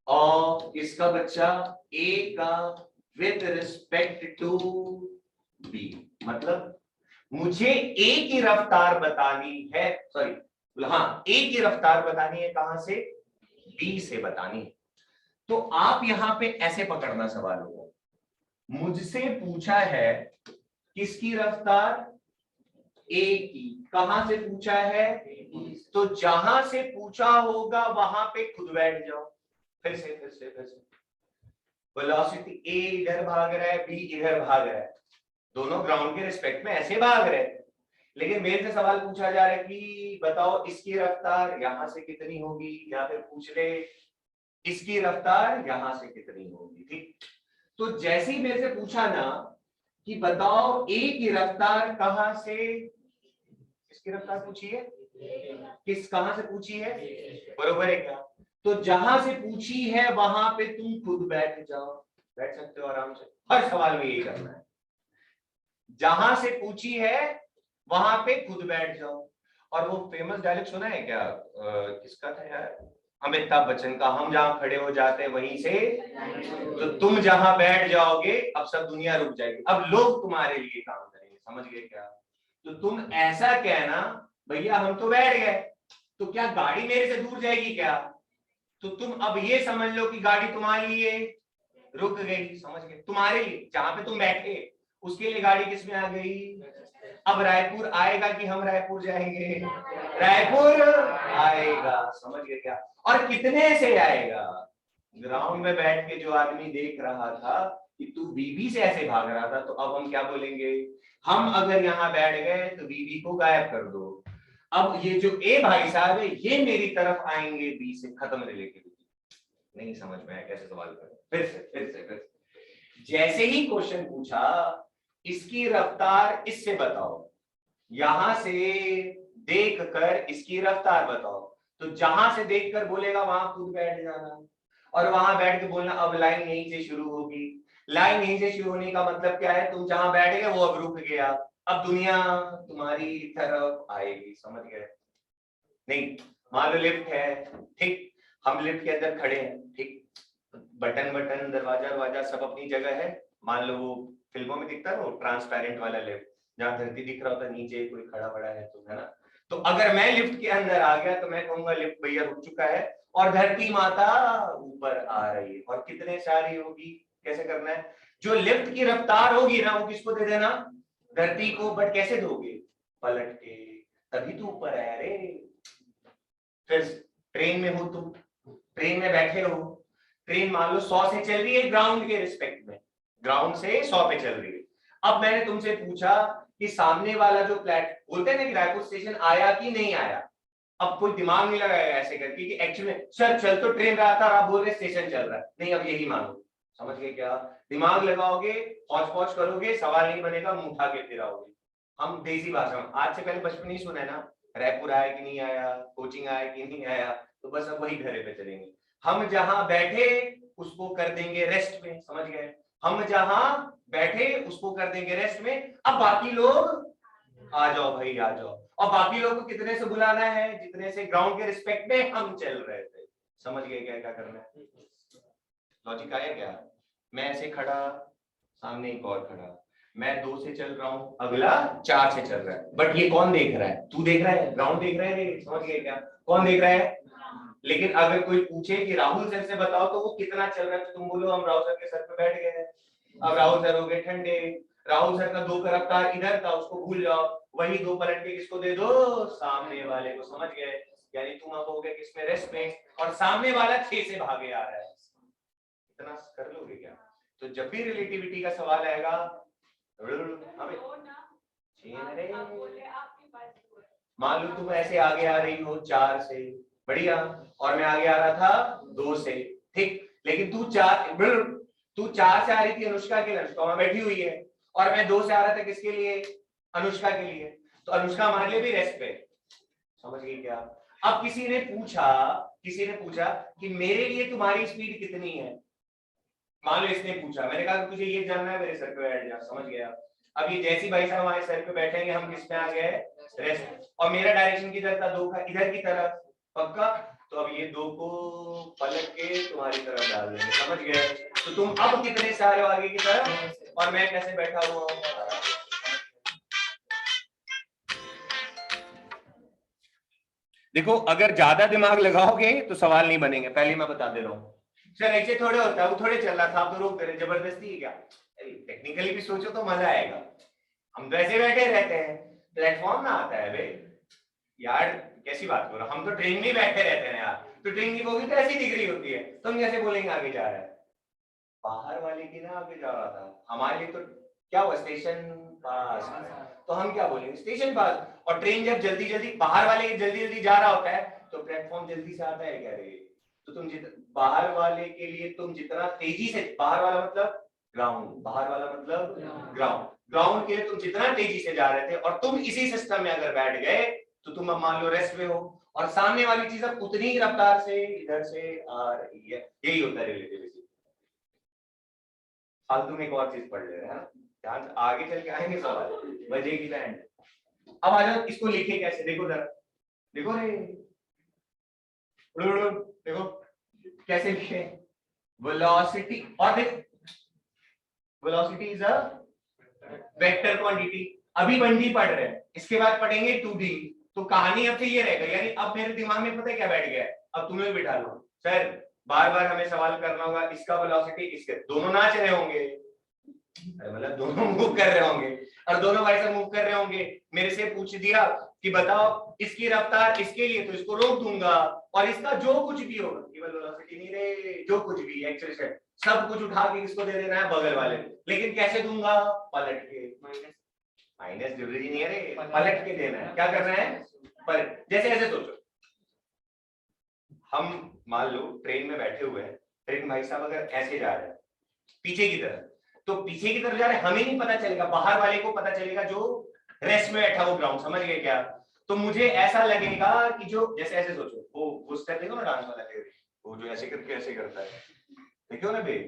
ऑफ इसका बच्चा ए का विद रिस्पेक्ट टू बी, मतलब मुझे ए की रफ्तार बतानी है, सॉरी हाँ, ए की रफ्तार बतानी है, कहां से? बी से बतानी है। तो आप यहां पे ऐसे पकड़ना सवाल होगा, मुझसे पूछा है किसकी रफ्तार? ए की। कहां से पूछा है? तो जहां से पूछा होगा वहां पे खुद बैठ जाओ। फिर से वेलोसिटी ए इधर भाग रहा है, बी इधर भाग रहा है, दोनों ग्राउंड के रिस्पेक्ट में ऐसे भाग रहे हैं। लेकिन मेरे से सवाल पूछा जा रहा है कि बताओ इसकी रफ्तार यहां से कितनी होगी, या फिर पूछ ले इसकी रफ्तार यहां से कितनी होगी। ठीक, तो जैसे ही मेरे से पूछा ना कि बताओ ए की रफ्तार कहां से, इसकी रफ्तार पूछी है, किस कहां से पूछी है? बरोबर है क्या? तो जहां से पूछी है वहां पे तुम खुद बैठ जाओ, बैठ सकते हो आराम से। हर सवाल में यही करना है, जहां से पूछी है वहां पे खुद बैठ जाओ। और वो फेमस डायलॉग सुना है क्या? किसका था यार? अमिताभ बच्चन का, हम जहां खड़े हो जाते हैं वहीं से, तो तुम जहां बैठ जाओगे अब सब दुनिया रुक जाएगी, अब लोग तुम्हारे लिए काम करेंगे। समझ गए क्या? तो तुम ऐसा कहना भैया हम तो बैठ गए, तो क्या गाड़ी मेरे से दूर जाएगी क्या? तो तुम अब ये समझ लो कि गाड़ी तुम्हारे लिए रुक गई। समझ गए? तुम्हारे लिए, जहां पे तुम बैठे उसके लिए गाड़ी किस में आ गई? अब रायपुर आएगा कि हम रायपुर जाएंगे? रायपुर आएगा। समझ गए क्या? और कितने से आएगा? ग्राउंड में बैठ के जो आदमी देख रहा था कि तू बीबी से ऐसे भाग रहा था, तो अब हम क्या बोलेंगे? हम अगर यहाँ बैठ गए तो बीबी को गायब कर दो। अब ये जो ए भाई साहब है ये मेरी तरफ आएंगे बी से, खत्म रिलेटिविटी। नहीं समझ में आया कैसे सवाल करें? फिर से जैसे ही क्वेश्चन पूछा इसकी रफ्तार इससे बताओ, यहां से देखकर इसकी रफ्तार बताओ, तो जहां से देखकर बोलेगा वहां खुद बैठ जाना, और वहां बैठ के बोलना अब लाइन यहीं से शुरू होगी। लाइन यहीं से शुरू होने का मतलब क्या है? तुम जहां बैठ गए वो अब रुक गया, अब दुनिया तुम्हारी तरफ आएगी। समझ गए? नहीं, मान लो लिफ्ट है, ठीक, हम लिफ्ट के अंदर खड़े हैं, ठीक, बटन दरवाजा सब अपनी जगह है। मान लो वो फिल्मों में दिखता है वो ट्रांसपेरेंट वाला लिफ्ट, जहाँ धरती दिख रहा होता है, नीचे कोई खड़ा बड़ा है, तो है ना। तो अगर मैं लिफ्ट के अंदर आ गया तो मैं कहूंगा लिफ्ट भैया रुक चुका है, और धरती माता ऊपर आ रही है। और कितने सारी होगी? कैसे करना है? जो लिफ्ट की रफ्तार होगी ना वो किसको दे देना? धरती को। बट कैसे दोगे? पलट के, तभी तो ऊपर है रे। फिर ट्रेन में हो तुम, ट्रेन में बैठे हो, ट्रेन मान लो 100 से चल रही है ग्राउंड के रिस्पेक्ट में, ग्राउंड से 100 पे चल रही है। अब मैंने तुमसे पूछा कि सामने वाला जो बोलते हैं ना कि रायपुर स्टेशन आया कि नहीं आया, अब कोई दिमाग नहीं लगाएगा ऐसे करके कि एक्चुअली में सर चल तो ट्रेन रहा था और आप बोल रहे स्टेशन चल रहा है। नहीं, अब यही मानो। समझ गए क्या? दिमाग लगाओगे, पौच पौच करोगे, सवाल नहीं बनेगा, मुंह उठा के फिर आओगे। हम देसी भाषा में, आज से पहले बचपन नहीं सुना है ना, रायपुर आया कि नहीं आया, कोचिंग आया कि नहीं आया, तो बस अब वही घरे पे चलेंगे। हम जहां बैठे उसको कर देंगे रेस्ट में। समझ गए? हम जहां बैठे उसको कर देंगे रेस्ट में। अब बाकी लोग आ जाओ भाई, आ जाओ। और बाकी लोग को कितने से बुलाना है? जितने से ग्राउंड के रिस्पेक्ट में हम चल रहे थे। समझ गए क्या क्या करना है? लॉजिक आया क्या? मैं ऐसे खड़ा, सामने एक और खड़ा, मैं 2 से चल रहा हूँ, अगला 4 से चल रहा है, बट ये कौन देख रहा है? तू देख रहा है, ग्राउंड देख रहा है, समझ गए क्या? कौन देख रहा है? लेकिन अगर कोई पूछे कि राहुल सर से बताओ तो वो कितना चल रहा है, तो तुम बोलो हम राहुल सर के सर पे बैठ गए हैं। अब राहुल सर हो गए ठंडे, राहुल सर का 2 का रफ्तार इधर था, उसको भूल जाओ, वही 2 पलट के किसको दे दो? सामने वाले को, समझ गए? यानी तुम अब हो गए किसमें? रेस्ट में, और सामने वाला 6 से भागे आ रहा है। इतना कर लोगे क्या? तो जब भी रिलेटिविटी का सवाल आएगा, मान लो तुम ऐसे आगे आ रही हो 4 से, बढ़िया, और मैं आगे आ रहा था 2 से, ठीक, लेकिन तू 4 से आ रही थी अनुष्का के लिए, अनुष्का वहां बैठी हुई है, और मैं 2 से आ रहा था किसके लिए? अनुष्का के लिए, तो अनुष्का हमारे लिए भी रेस्ट पे, समझ गई क्या? अब किसी ने पूछा कि मेरे लिए तुम्हारी स्पीड कितनी है, मान लो इसने पूछा, मैंने कहा तुझे ये जानना है, मेरे सर पे बैठ जा, समझ गया? अब ये जैसी भाई साहब हमारे सर पे बैठेंगे, हम किस पे आ गए? रेस्ट, और मेरा डायरेक्शन किधर था? 2 का, इधर की तरफ, पक्का? तो अब ये 2 को पलट के तुम्हारी तरफ डाल देंगे, समझ गए? तो तुम अब कितने से आ रहे हो आगे की तरफ, और मैं कैसे बैठा हुआ हूँ? देखो, अगर ज्यादा दिमाग लगाओगे तो सवाल नहीं बनेंगे, पहले मैं बता दे रहा हूँ। सर ऐसे थोड़े होता है, वो थोड़े चल रहा था, आप तो रोक दे रहे, जबरदस्ती है क्या? टेक्निकली भी सोचो तो मजा आएगा। हम तो ऐसे बैठे रहते हैं, प्लेटफॉर्म ना आता है भाई यार, कैसी बात करो, हम तो ट्रेन में बैठे रहते हैं यार, तो ट्रेन की बोगी तो ऐसी दिख रही होती है, तुम कैसे बोलेंगे आगे जा रहा है? बाहर वाले की ना आगे जा रहा था, हमारे लिए तो क्या हुआ? स्टेशन पास, तो हम क्या बोलेंगे? स्टेशन पास। और ट्रेन जब जल्दी जल्दी, बाहर वाले जल्दी जल्दी जा रहा होता है, तो प्लेटफॉर्म जल्दी से आता है क्या रे? तो तुम बाहर वाले के लिए तुम जितना तेजी से, बाहर वाला मतलब ग्राउंड, बाहर वाला मतलब ग्राउंड, ग्राउंड के लिए तुम जितना तेजी से जा रहे थे, और तुम इसी सिस्टम में अगर बैठ गए, तो तुम अब मान लो रेस्ट में हो, और सामने वाली चीज अब उतनी ही रफ्तार से इधर से आ रही है। यही होता है रिलेटिविटी। फालतू में एक और चीज पढ़ ले रहे हैं, ध्यान आगे चल के आएंगे सवाल, बजेगी बैंड। अब आ जाओ, इसको लिखे कैसे? देखो जरा, देखो रे, देखो कैसे लिखे, वेलोसिटी, और देखो velocity is a vector quantity. अभी 1D पढ़ रहे हैं, इसके बाद पढ़ेंगे 2D, तो कहानी अब से ये रहेगा, यानी अब मेरे दिमाग में पता है क्या बैठ गया है? अब तुम्हें भी बिठा लो, सर बार बार हमें सवाल करना होगा, इसका वेलोसिटी, इसके, दोनों नाच रहे होंगे, मतलब दोनों मूव कर रहे होंगे, और दोनों भाई साहब मूव कर रहे होंगे, मेरे से पूछ दिया कि बताओ इसकी रफ्तार इसके लिए, तो इसको रोक दूंगा, और इसका जो कुछ भी होगा, केवल वेलोसिटी नहीं रे, जो कुछ भी एक्सेलरेशन सब कुछ उठा के किसको दे देना है? बगल वाले। लेकिन कैसे दूंगा? पलट के, माइनस जरूरी नहीं है रे, पलट के देना है। क्या करना है? पलट। जैसे ऐसे सोचो, हम मान लो ट्रेन में बैठे हुए हैं, ट्रेन भाई साहब अगर ऐसे जा रहे हैं पीछे की तरफ, तो पीछे की तरफ जा रहे हैं, हमें नहीं पता चलेगा, बाहर वाले को पता चलेगा जो रेस्ट में बैठा वो ग्राउंड, समझ गए क्या? तो मुझे ऐसा लगेगा कि जो, जैसे ऐसे सोचो, वो स्टेप देखो ना डांस वाला, वो जो ऐसे करके ऐसे करता है, देखो ना बे,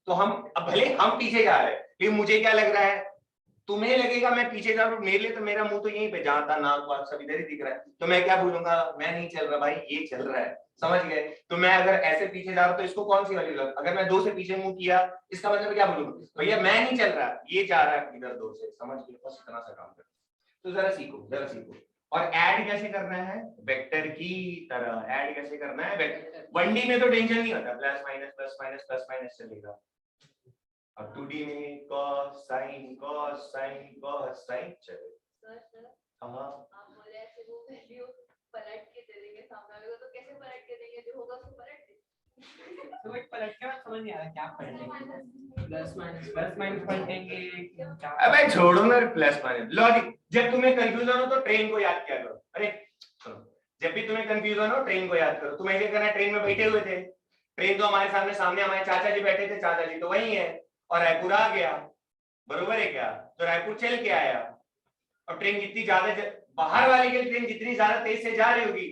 तो हम अब भले हम पीछे जा रहे हैं, लेकिन मुझे क्या लग रहा है? तुम्हें लगेगा मैं पीछे जा रहा हूँ, मेरे लिए तो मेरा मुंह तो यहीं पे, जहां था नाक वाक सब इधर ही दिख रहा है, तो मैं क्या बोलूंगा? मैं नहीं चल रहा भाई, ये चल रहा है, समझ गए? तो मैं अगर ऐसे पीछे जा रहा हूँ तो इसको कौन सी वाली लग, अगर मैं 2 से पीछे मुंह किया, इसका मतलब क्या बोलूंगा? भैया मैं नहीं चल रहा, ये जा रहा है इधर 2 से, समझ गए? बस इतना सा काम कर। तो जरा सीखो, जरा सीखो। और ऐड कैसे करना है? वेक्टर की तरह ऐड कैसे करना है? 1D में तो टेंशन नहीं होता, plus minus plus minus plus minus चलेगा, और 2D में cos sin चले। हाँ, आप बोले ऐसे वो वैल्यू पलट के दे देंगे सामने वाले को, तो कैसे पलट के देंगे? जो होगा उसको पलट देंगे। तो एक पलट के बाद समझ नहीं आ रहा क्या पलटेंगे, प्लस माइनस पलटेंगे। अबे छोड़ो ना प्लस माइनस लॉजिक। जब तुम्हें कंफ्यूजन हो तो ट्रेन को याद किया करो। अरे सुनो, जब भी तुम्हें कंफ्यूजन हो ट्रेन को याद करो। तुम ऐसे करना, ट्रेन में बैठे हुए थे, ट्रेन तो हमारे सामने हमारे चाचा जी बैठे थे, चाचा जी तो वही है, और रायपुर आ गया, बरोबर है क्या? तो रायपुर चल के आया, और ट्रेन जितनी ज्यादा बाहर वाले की ट्रेन जितनी ज्यादा तेज से जा रही होगी,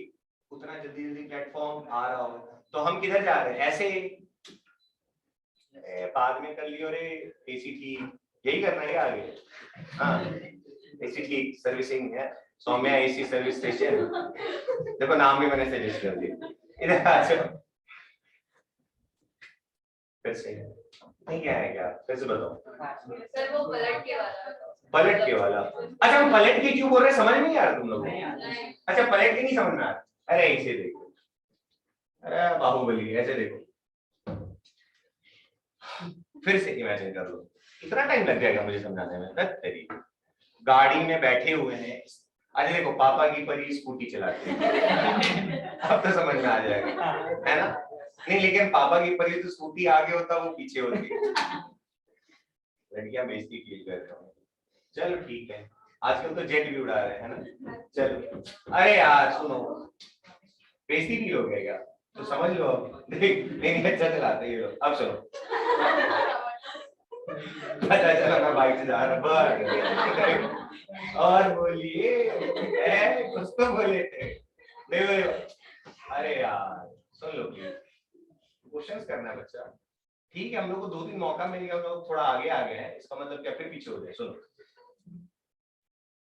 उतना जल्दी जल्दी प्लेटफॉर्म आ रहा होगा। तो हम किधर जा रहे हैं? ऐसे बाद में कर लियो रे, एसी ठीक, यही करना है आगे। हाँ, एसी ठीक सर्विसिंग है, सौम्या एसी सर्विस स्टेशन, देखो नाम भी मैंने सजेस्ट कर दिया। इधर आ जाओ। फिर से नहीं क्या है क्या, फिर से बताओ। सर वो पलट के वाला। पलट के वाला, अच्छा हम पलट के क्यों बोल रहे हैं समझ में नहीं आ रहा तुम लोगों को? नहीं। अच्छा अच्छा पलट के नहीं समझ में आ रहा? अरे ऐसे देखो, अरे बाहुबली ऐसे देखो, फिर से इमेजिन कर लो, इतना टाइम लग जाएगा मुझे समझाने में? तेरी गाड़ी में बैठे हुए हैं, अरे देखो पापा की परी स्कूटी चलाते हैं, अब तो समझ में आ जाएगा, है ना? नहीं लेकिन पापा की परी तो स्कूटी आगे होता वो पीछे होती, लड़कियां बेइज्जती फील कर रहे हो। चलो ठीक है, आजकल तो जेट भी उड़ा रहे हैं ना। चलो अरे यार सुनो, बेइज्जती फील हो गया क्या? तो समझ लो, देख नहीं अच्छा चलाते ये लोग। अब सुनो, पता चला मैं बाइक से जा रहा, और बोलिए कुछ तो बोले थे, देखो अरे यार सुन लो प्लीज, क्वेश्चंस करना है बच्चा, ठीक है हम लोग को 2-3 मौका मिल गया, हम लोग थोड़ा आगे आ गए हैं, इसका मतलब क्या फिर पीछे हो गए? सुनो,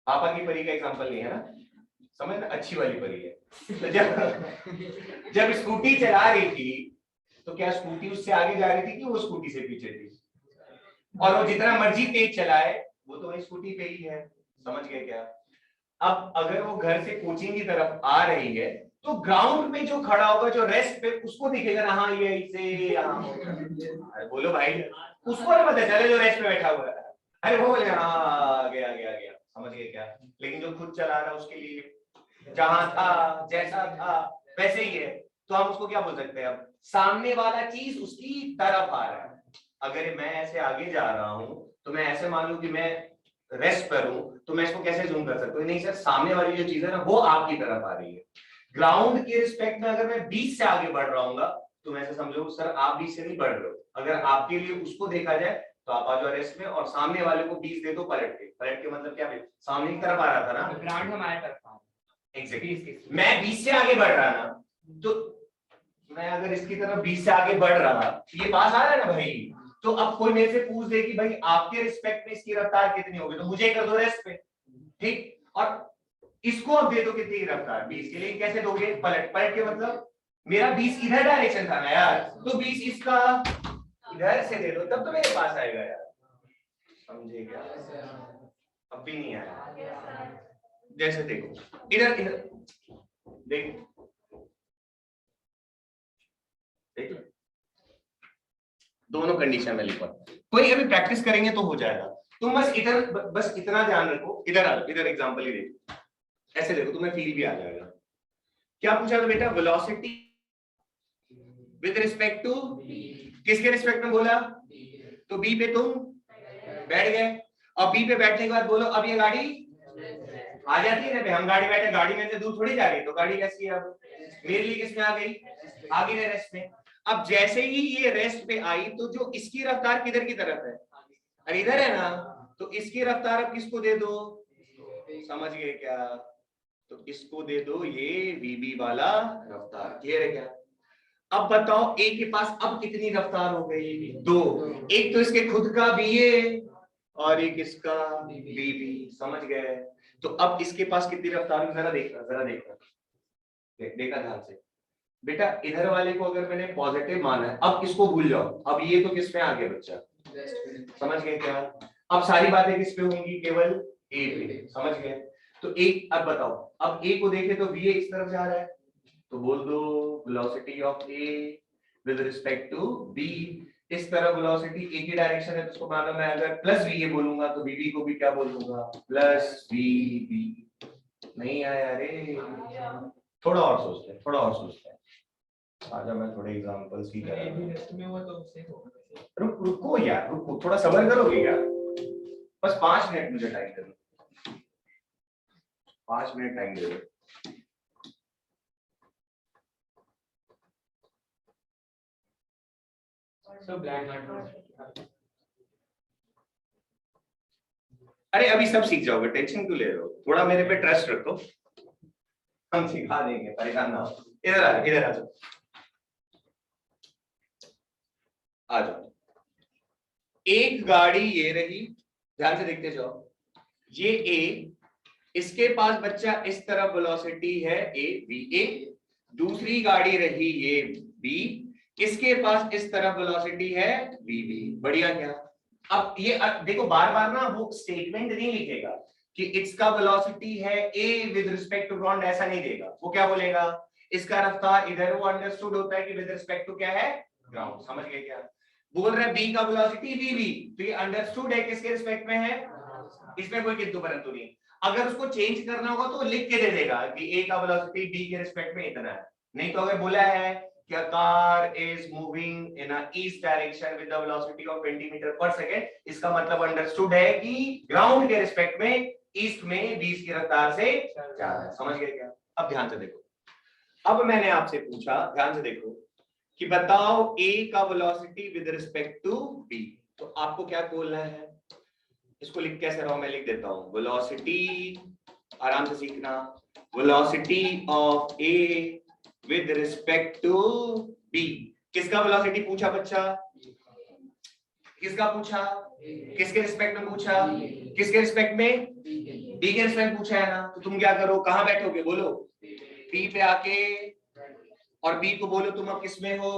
पापा की परी का एग्जांपल नहीं है ना, समझ ना, अच्छी वाली परी है। तो जब स्कूटी चला रही थी तो क्या स्कूटी उससे आगे जा रही थी कि वो स्कूटी से पीछे थी? और वो जितना मर्जी तेज चलाए वो तो वही स्कूटी पे ही है, समझ गए क्या? अब अगर वो घर से कोचिंग की तरफ आ रही है तो ग्राउंड पे जो खड़ा होगा, जो रेस्ट पे, उसको दिखेगा ना, हाँ ये ऐसे यहाँ, अरे बोलो भाई, उसको नहीं पता चले जो रेस्ट पे बैठा हुआ है, अरे वो बोले हाँ आ गया गया गया, समझ गए क्या? लेकिन जो खुद चला रहा है उसके लिए जहां था जैसा था वैसे ही है, तो हम उसको क्या बोल सकते हैं? अब सामने वाला चीज उसकी तरफ आ रहा है, अगर मैं ऐसे आगे जा रहा हूं तो मैं ऐसे मान लूं कि मैं रेस्ट पर हूं, तो मैं इसको कैसे जूम कर सकता हूं? नहीं सर, सामने वाली जो चीज है ना वो आपकी तरफ आ रही है। ग्राउंड के रिस्पेक्ट में अगर मैं 20 से आगे बढ़ रहा हूँ तो मैं ऐसे समझो सर आप 20 से नहीं बढ़ रहे हो, अगर आपके लिए उसको देखा जाए तो आप आ जाओ रेस्ट में और सामने वाले को 20 दे दो पलट के मतलब क्या है? सामने की तरफ आ रहा था ना, ग्राउंड हमारे तरफ था। एग्जैक्टली, मैं 20 से आगे बढ़ रहा ना, तो मैं अगर इसकी तरफ 20 से आगे बढ़ रहा, ये पास आ रहा है ना भाई, तो अब कोई मेरे से पूछ दे कि भाई आपके रिस्पेक्ट में इसकी रफ्तार कितनी होगी, तो मुझे कर दो रेस्ट पे, ठीक, और इसको अब दे दो कितनी रफ्तार 20 के लिए, कैसे दोगे? पलट के मतलब मेरा 20 इधर डायरेक्शन था ना यार, तो 20 इसका इधर से दे दो तब तो मेरे पास आएगा यार, समझे क्या? अब भी नहीं आया, जैसे देखो इधर देखो दोनों कंडीशन में लिखो, कोई अभी प्रैक्टिस करेंगे तो हो जाएगा। तुम बस इतना ध्यान रखो, इधर एग्जांपल ही देखो, ऐसे देखो तुम्हें फील भी आ जाएगा। क्या पूछा था बेटा? वेलोसिटी विद रिस्पेक्ट टू, किसके रिस्पेक्ट में बोला? तो बी पे तुम बैठ गए, और बी पे बैठने के बाद बोलो अब ये गाड़ी आ जाती है ना, हम गाड़ी बैठे, गाड़ी में से दूर थोड़ी जा रही, तो गाड़ी कैसी है? अब मेरे लिए किसमें आ गई? आगे रेस्ट में। अब जैसे ही ये रेस्ट पे आई तो जो इसकी रफ्तार किधर की तरफ है? अरे इधर है ना, तो इसकी रफ्तार अब किसको दे दो? समझ गए क्या? तो इसको दे दो ये वीबी वाला रफ्तार, क्लियर है क्या? अब बताओ ए के पास अब कितनी रफ्तार हो गई? 2, एक तो इसके खुद का बीए और एक इसका बीबी, समझ गए? तो अब इसके पास कितनी रफ्तार है? जरा देखना देखा ध्यान से बेटा, इधर वाले को अगर मैंने पॉजिटिव माना है, अब इसको भूल जाओ, अब ये तो किस पे आ गया बच्चा? समझ गए क्या? अब सारी बातें किस पे होंगी? केवल ए पे, समझ गए? तो एक, अब बताओ, अब ए को देखे तो बी इस तरफ जा रहा है, तो बोल दो velocity of A with respect to B, इस तरफ वेलोसिटी ए की डायरेक्शन है, तो उसको मानो मैं अगर प्लस वी ए बोलूंगा तो बीबी को भी क्या बोलूंगा? Plus V B. नहीं आया रे, थोड़ा और सोचते हैं, आजा मैं थोड़े एग्जांपल्स की रुको यार, रुको थोड़ा सब्र करोगे यार, बस 5 मिनट मुझे टाइम दे दो, 5 मिनट टाइम दे दो। अरे अभी सब सीख जाओगे, टेंशन क्यों ले रहे हो? थोड़ा मेरे पे ट्रस्ट रखो, हम सिखा देंगे, परेशान ना हो। इधर आ जाओ, आ जाओ। एक गाड़ी ये रही, ध्यान से देखते जाओ, ये ए, इसके पास बच्चा इस तरफ वेलोसिटी है ए वी ए, दूसरी गाड़ी रही ये बी, इसके पास इस तरफ वेलोसिटी है वीबी। बढ़िया क्या? अब ये देखो बार बार ना वो स्टेटमेंट नहीं लिखेगा कि इसका वेलोसिटी है A with respect to ground, ऐसा नहीं देगा। वो क्या बोलेगा, इसका रफ्तार इधर, वो अंडरस्टूड होता है कि विद रिस्पेक्ट टू क्या है, ग्राउंड। समझ गए क्या? बोल रहा है बी का वेलोसिटी वीवी, तो ये अंडरस्टूड है किसके रिस्पेक्ट में है, इसमें कोई किंतु परंतु नहीं। अगर उसको चेंज करना होगा तो लिख के दे देगा कि ए का वेलोसिटी बी के रिस्पेक्ट में इतना है। नहीं तो अगर बोला है कि a car is moving in a east direction with the velocity of 20 metre पर सेकेंड, इसका मतलब अंडरस्टूड है कि ग्राउंड के रिस्पेक्ट में ईस्ट में 20 की रफ्तार से ज्यादा है। समझ गए क्या? अब ध्यान से देखो, अब मैंने आपसे पूछा, ध्यान से देखो कि बताओ A का velocity with respect to B, तो आपको क्या बोलना है? इसको लिख कैसे रहा हूं, मैं लिख देता हूं, वेलोसिटी, आराम से सीखना, velocity of A with respect to B। किसका वेलोसिटी पूछा बच्चा? किसका पूछा? किसके रिस्पेक्ट में पूछा? किसके रिस्पेक्ट में? B के रिस्पेक्ट पूछा है ना। तो तुम क्या करो, कहां बैठोगे बोलो, P पे आके, और B को बोलो तुम अब किसमें हो,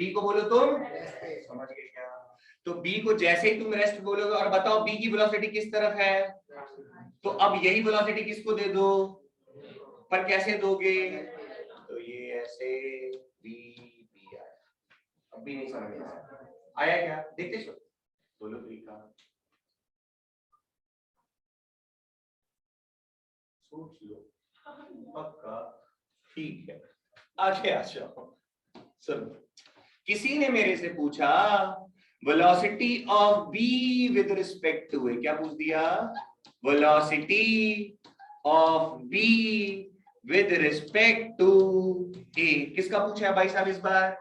B को बोलो तुम, समझ गए क्या? तो B को जैसे ही तुम रेस्ट बोलोगे और बताओ B की वेलोसिटी किस तरफ है, तो अब यही वेलोसिटी किसको दे दो, पर कैसे दोगे? तो ये ऐसे B आया। अब भी नहीं समझ आया क्या? देखते चलो, बोलो तरीका, सोच लो, पक्का ठीक है। आगे आ जाओ, सुनो, किसी ने मेरे से पूछा velocity of B with respect to A, क्या पूछ दिया? Velocity of B with respect to A। किसका पूछा है भाई साहब इस बार?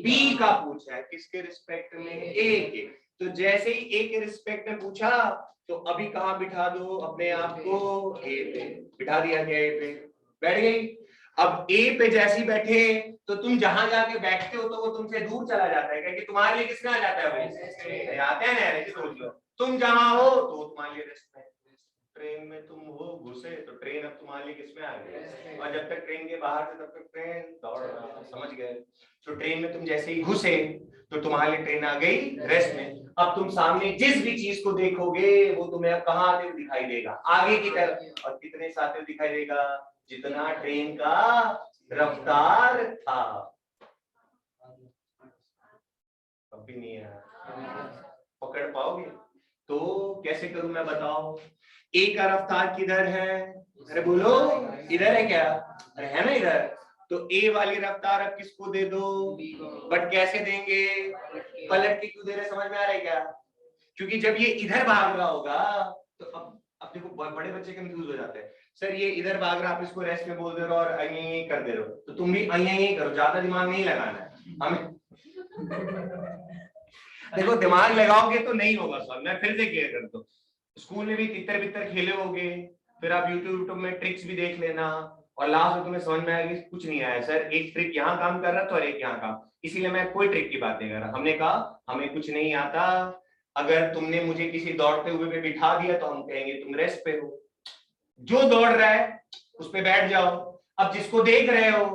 B का पूछा है। किसके रिस्पेक्ट में? A के। तो जैसे ही A के रिस्पेक्ट में पूछा तो अभी कहां बिठा दो अपने आप को? A पे बिठा दिया गया, A पे बैठ गई। अब A पे जैसी बैठे तो तुम जहां जाके बैठते हो तो वो तुमसे दूर चला जाता है, क्योंकि तुम्हारे लिए किसमें आ जाता है वो? आते हैं ना, ऐसे सोच लो, तुम जहां हो तो तुम्हारे लिए रेस्ट में, ट्रेन में तुम हो घुसे तो ट्रेन अब तुम्हारे लिए किसमें आ गई, और जब तक ट्रेन के बाहर थे तब तक ट्रेन दौड़ रहा था। समझ गए? तो ट्रेन में तुम जैसे ही घुसे तो तुम्हारे लिए ट्रेन आ गई रेस्ट में। अब तुम सामने जिस भी चीज को देखोगे वो तुम्हें अब कहां आते हुए दिखाई देगा? आगे की तरफ। और कितने से आते हुए दिखाई देगा? जितना ट्रेन का रफ्तार था। अब भी नहीं है, पकड़ पाओगे? तो कैसे करूं मैं, बताओ? A का रफ्तार किधर है? अरे बोलो, इधर है क्या? अरे है ना इधर। तो A वाली रफ्तार अब किसको दे दो? बट कैसे देंगे? पलट के क्यों दे रहे, समझ में आ रहा है क्या? क्योंकि जब ये इधर भाग रहा होगा तो अब देखो बड़े बच्चे कंफ्यूज हो जाते हैं, सर ये इधर भाग रहा, आप इसको रेस्ट में बोल दे रहे हो और अई कर दे रहे हो, तो तुम भी अई करो, ज्यादा दिमाग नहीं लगाना है हमें। देखो दिमाग लगाओगे तो नहीं होगा सर, मैं फिर से क्लियर कर दूं, स्कूल में भी तितर बितर खेले होगे, फिर आप यूट्यूब में ट्रिक्स भी देख लेना और लास्ट में तुम्हें समझ में आएगी कुछ नहीं आया सर, एक ट्रिक यहाँ काम कर रहा था और एक यहाँ काम, इसीलिए मैं कोई ट्रिक की बात नहीं कर रहा। हमने कहा हमें कुछ नहीं आता, अगर तुमने मुझे किसी दौड़ते हुए पे बिठा दिया तो हम कहेंगे तुम रेस्ट पे हो, जो दौड़ रहा है उस पे बैठ जाओ। अब जिसको देख रहे हो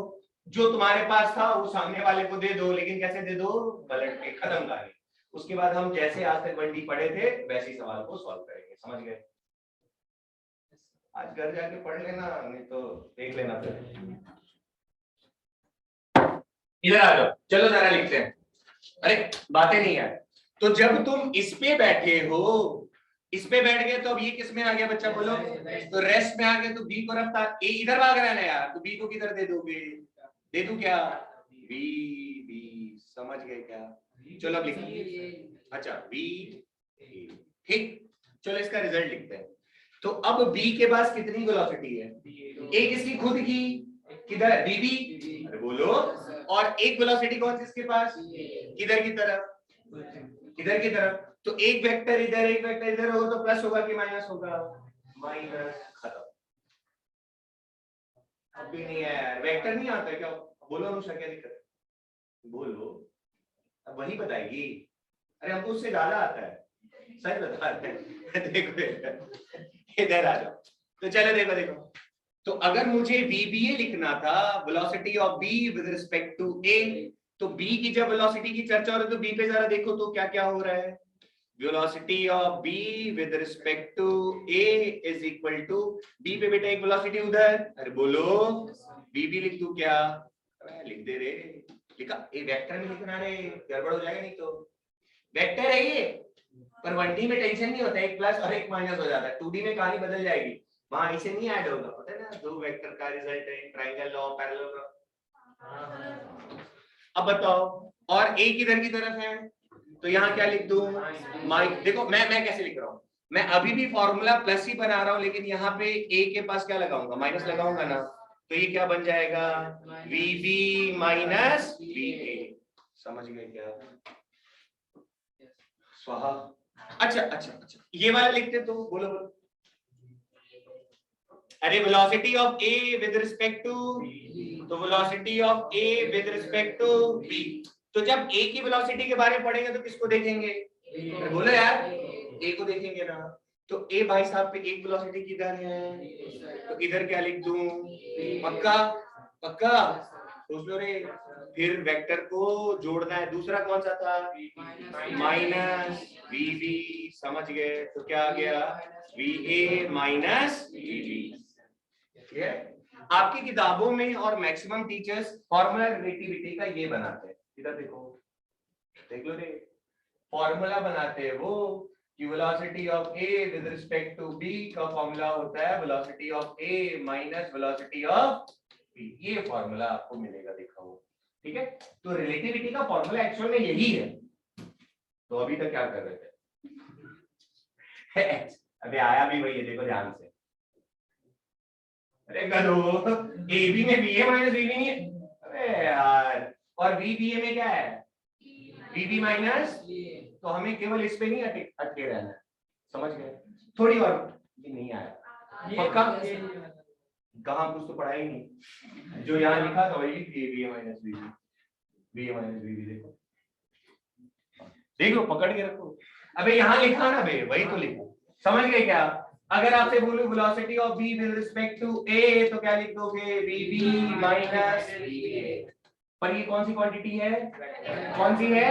जो तुम्हारे पास था वो सामने वाले को दे दो, लेकिन कैसे दे दो? पलट के, खत्म कहानी। उसके बाद हम जैसे आज तक मंडी पढ़े थे वैसे ही सवाल को सॉल्व करेंगे। समझ गए? आज घर जाके पढ़ लेना, नहीं तो देख लेना फिर। इधर आ जाओ, चलो जरा लिखते हैं। अरे बातें नहीं है। तो जब तुम इस पे बैठे हो, इस पे बैठ गए तो अब ये किस में आ गया बच्चा बोलो? तो रेस्ट में आ गए, तो बी को रफ्तार, ए इधर भाग रहा है ना यार, तो बी को किधर दे दोगे? दे दूं क्या? बी बी, समझ गए क्या? चलो अब लिखिए। अच्छा बी, ठीक, चलो इसका रिजल्ट लिखते हैं। तो अब बी के पास कितनी वेलोसिटी है? एक इसकी खुद की, किधर? बीबी, अरे बोलो, और एक वेलोसिटी कौन सी इसके पास? किधर की तरफ? इधर की तरफ। तो एक वेक्टर इधर एक वेक्टर इधर होगा तो प्लस होगा कि माइनस होगा? माइनस। खत्म। अब भी नहीं है यार, वेक्टर नहीं आता क्या? बोलो अनुषा क्या दिक्कत है? बोलो, अब वही बताएगी। अरे हमको उससे ज्यादा आता है, सच बता रहे हैं। देखो इधर आ जाओ, तो चलो देखो देखो, तो अगर मुझे VBA लिखना था, velocity of B with respect to A, तो B की जब वेलोसिटी की चर्चा हो रही है तो B पे जरा देखो तो क्या क्या हो रहा है। Velocity of B with respect to A is equal to, B पे बेटा एक वेलोसिटी उधर, अरे बोलो BB लिख दूं क्या? अरे लिख दे रे, लिखा ये वेक्टर में लिखना रे, गड़बड़ हो जाएगा नहीं तो। वेक्टर है ये, पर 1D में टेंशन नहीं होता, एक प्लस और एक माइनस हो जाता है, 2D में कहानी बदल जाएगी, वहां इसे नहीं ऐड होगा, पता है ना, दो वेक्टर का रिजल्ट है ट्रायंगल लॉ पैरेलल। अब बताओ, और ए किधर की तरफ है, तो यहाँ क्या लिख दूं, देखो मैं कैसे लिख रहा हूँ, मैं अभी भी फॉर्मूला प्लस ही बना रहा हूँ, लेकिन यहाँ पे ए के पास क्या लगाऊंगा, माइनस लगाऊंगा ना, तो ये क्या बन जाएगा, VB माइनस VA। समझ गए क्या? स्वाहा। अच्छा, ये वाला लिखते तो बोलो। अरे velocity of A with respect to, तो velocity of A with respect to B, तो जब A की वेलोसिटी के बारे में पढ़ेंगे तो किसको देखेंगे, बोलो यार, A को देखेंगे ना। तो A भाई साहब पे एक वेलोसिटी किधर है, तो इधर क्या लिख दूं, पक्का सोच लो रे। फिर वेक्टर को जोड़ना है, दूसरा कौन सा था, माइनस VB, समझ गए, तो क्या आ गया, VA माइनस VB। आपकी किताबों में और मैक्सिमम टीचर्स फॉर्मूला रिलेटिविटी का ये बनाते हैं, इधर देखो, देख लो रे, फॉर्मूला बनाते हैं वो कि velocity of A with respect to B का फॉर्मूला होता है velocity of A minus velocity of B, ये फॉर्मूला आपको मिलेगा, देखा हो, ठीक है। तो रिलेटिविटी का फॉर्मूला एक्चुअल में यही है। तो अभी तक क्या कर रहे थे अबे आया भी वही है, देखो ध्यान से, अरे गधो, AB में BA माइनस VB नहीं है, अरे यार, और VBA में क्या है, VB माइनस, तो हमें केवल इस पे नहीं अटके रहना है, समझ गए, थोड़ी और, ये नहीं आया पक्का, कहाँ कुछ तो पढ़ा ही नहीं, जो यहाँ लिखा था वही BA minus VB, BA minus VB, देखो देख लो, पकड़ के रखो, अबे यहाँ लिखा ना बे, वही तो लिखो, समझ गए क्या? अगर आपसे बोलूं velocity of B with respect to A, तो क्या लिख दोगे, VB माइनस VA, पर ये कौन सी क्वांटिटी है, कौन सी है,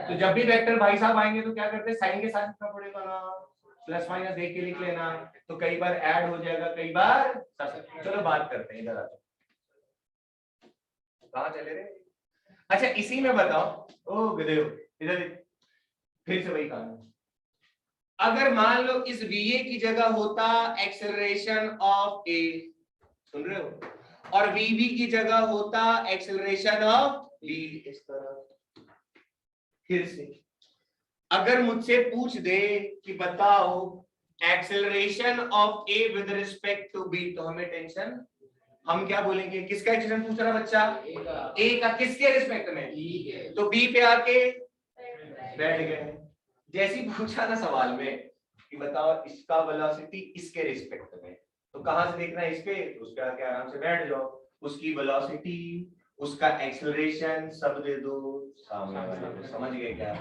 तो जब भी वेक्टर भाई साहब आएंगे तो क्या करते हैं, साइन के साथ लिखना पड़ेगा ना, प्लस माइनस देख के लिख लेना, तो कई बार ऐड हो जाएगा, कई बार, चलो बात करते हैं, इधर आ जाओ, कहाँ चले रे, अच्छा इसी में बताओ, ओ गधेड़ो, इधर फिर से वही कहानी, अगर मान लो इस VA की जगह होता एक्सेलरेशन ऑफ A, सुन रहे हो, और VB की जगह होता एक्सेलरेशन ऑफ B, इस तरह, फिर से अगर मुझसे पूछ दे कि बताओ acceleration of A with respect to B, तो हमें टेंशन, हम क्या बोलेंगे, किसका एक्सेलरेशन पूछ रहा बच्चा, A का, किसके रिस्पेक्ट में, तो B पे आके बैठ गए, जैसे ही पूछा ना सवाल में कि बताओ इसका वेलोसिटी इसके रिस्पेक्ट में, तो कहां से देखना है, इस पे, तो उसके आगे आराम से बैठ जाओ, उसकी वेलोसिटी, उसका एक्सेलरेशन सब दे दो सामने वाले को, समझ गए क्या?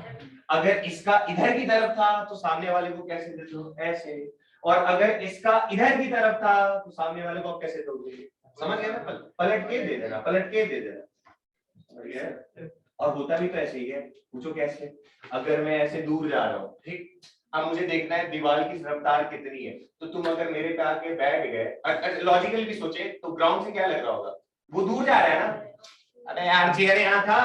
अगर इसका इधर की तरफ था तो सामने वाले को कैसे दे दो, ऐसे, और अगर इसका इधर की तरफ था तो सामने वाले को कैसे दोगे, समझ गए ना, पलट के दे देना, पलट के दे देना, और होता भी तो ऐसे ही है, पूछो कैसे, अगर मैं ऐसे दूर जा रहा हूँ, ठीक, अब मुझे देखना है दीवार की रफ्तार कितनी है, तो तुम अगर मेरे पे आके बैठ गए, लॉजिकली भी सोचे तो ग्राउंड से क्या लग रहा होगा, वो दूर जा रहा है ना, अरे यार चेयर यहाँ था,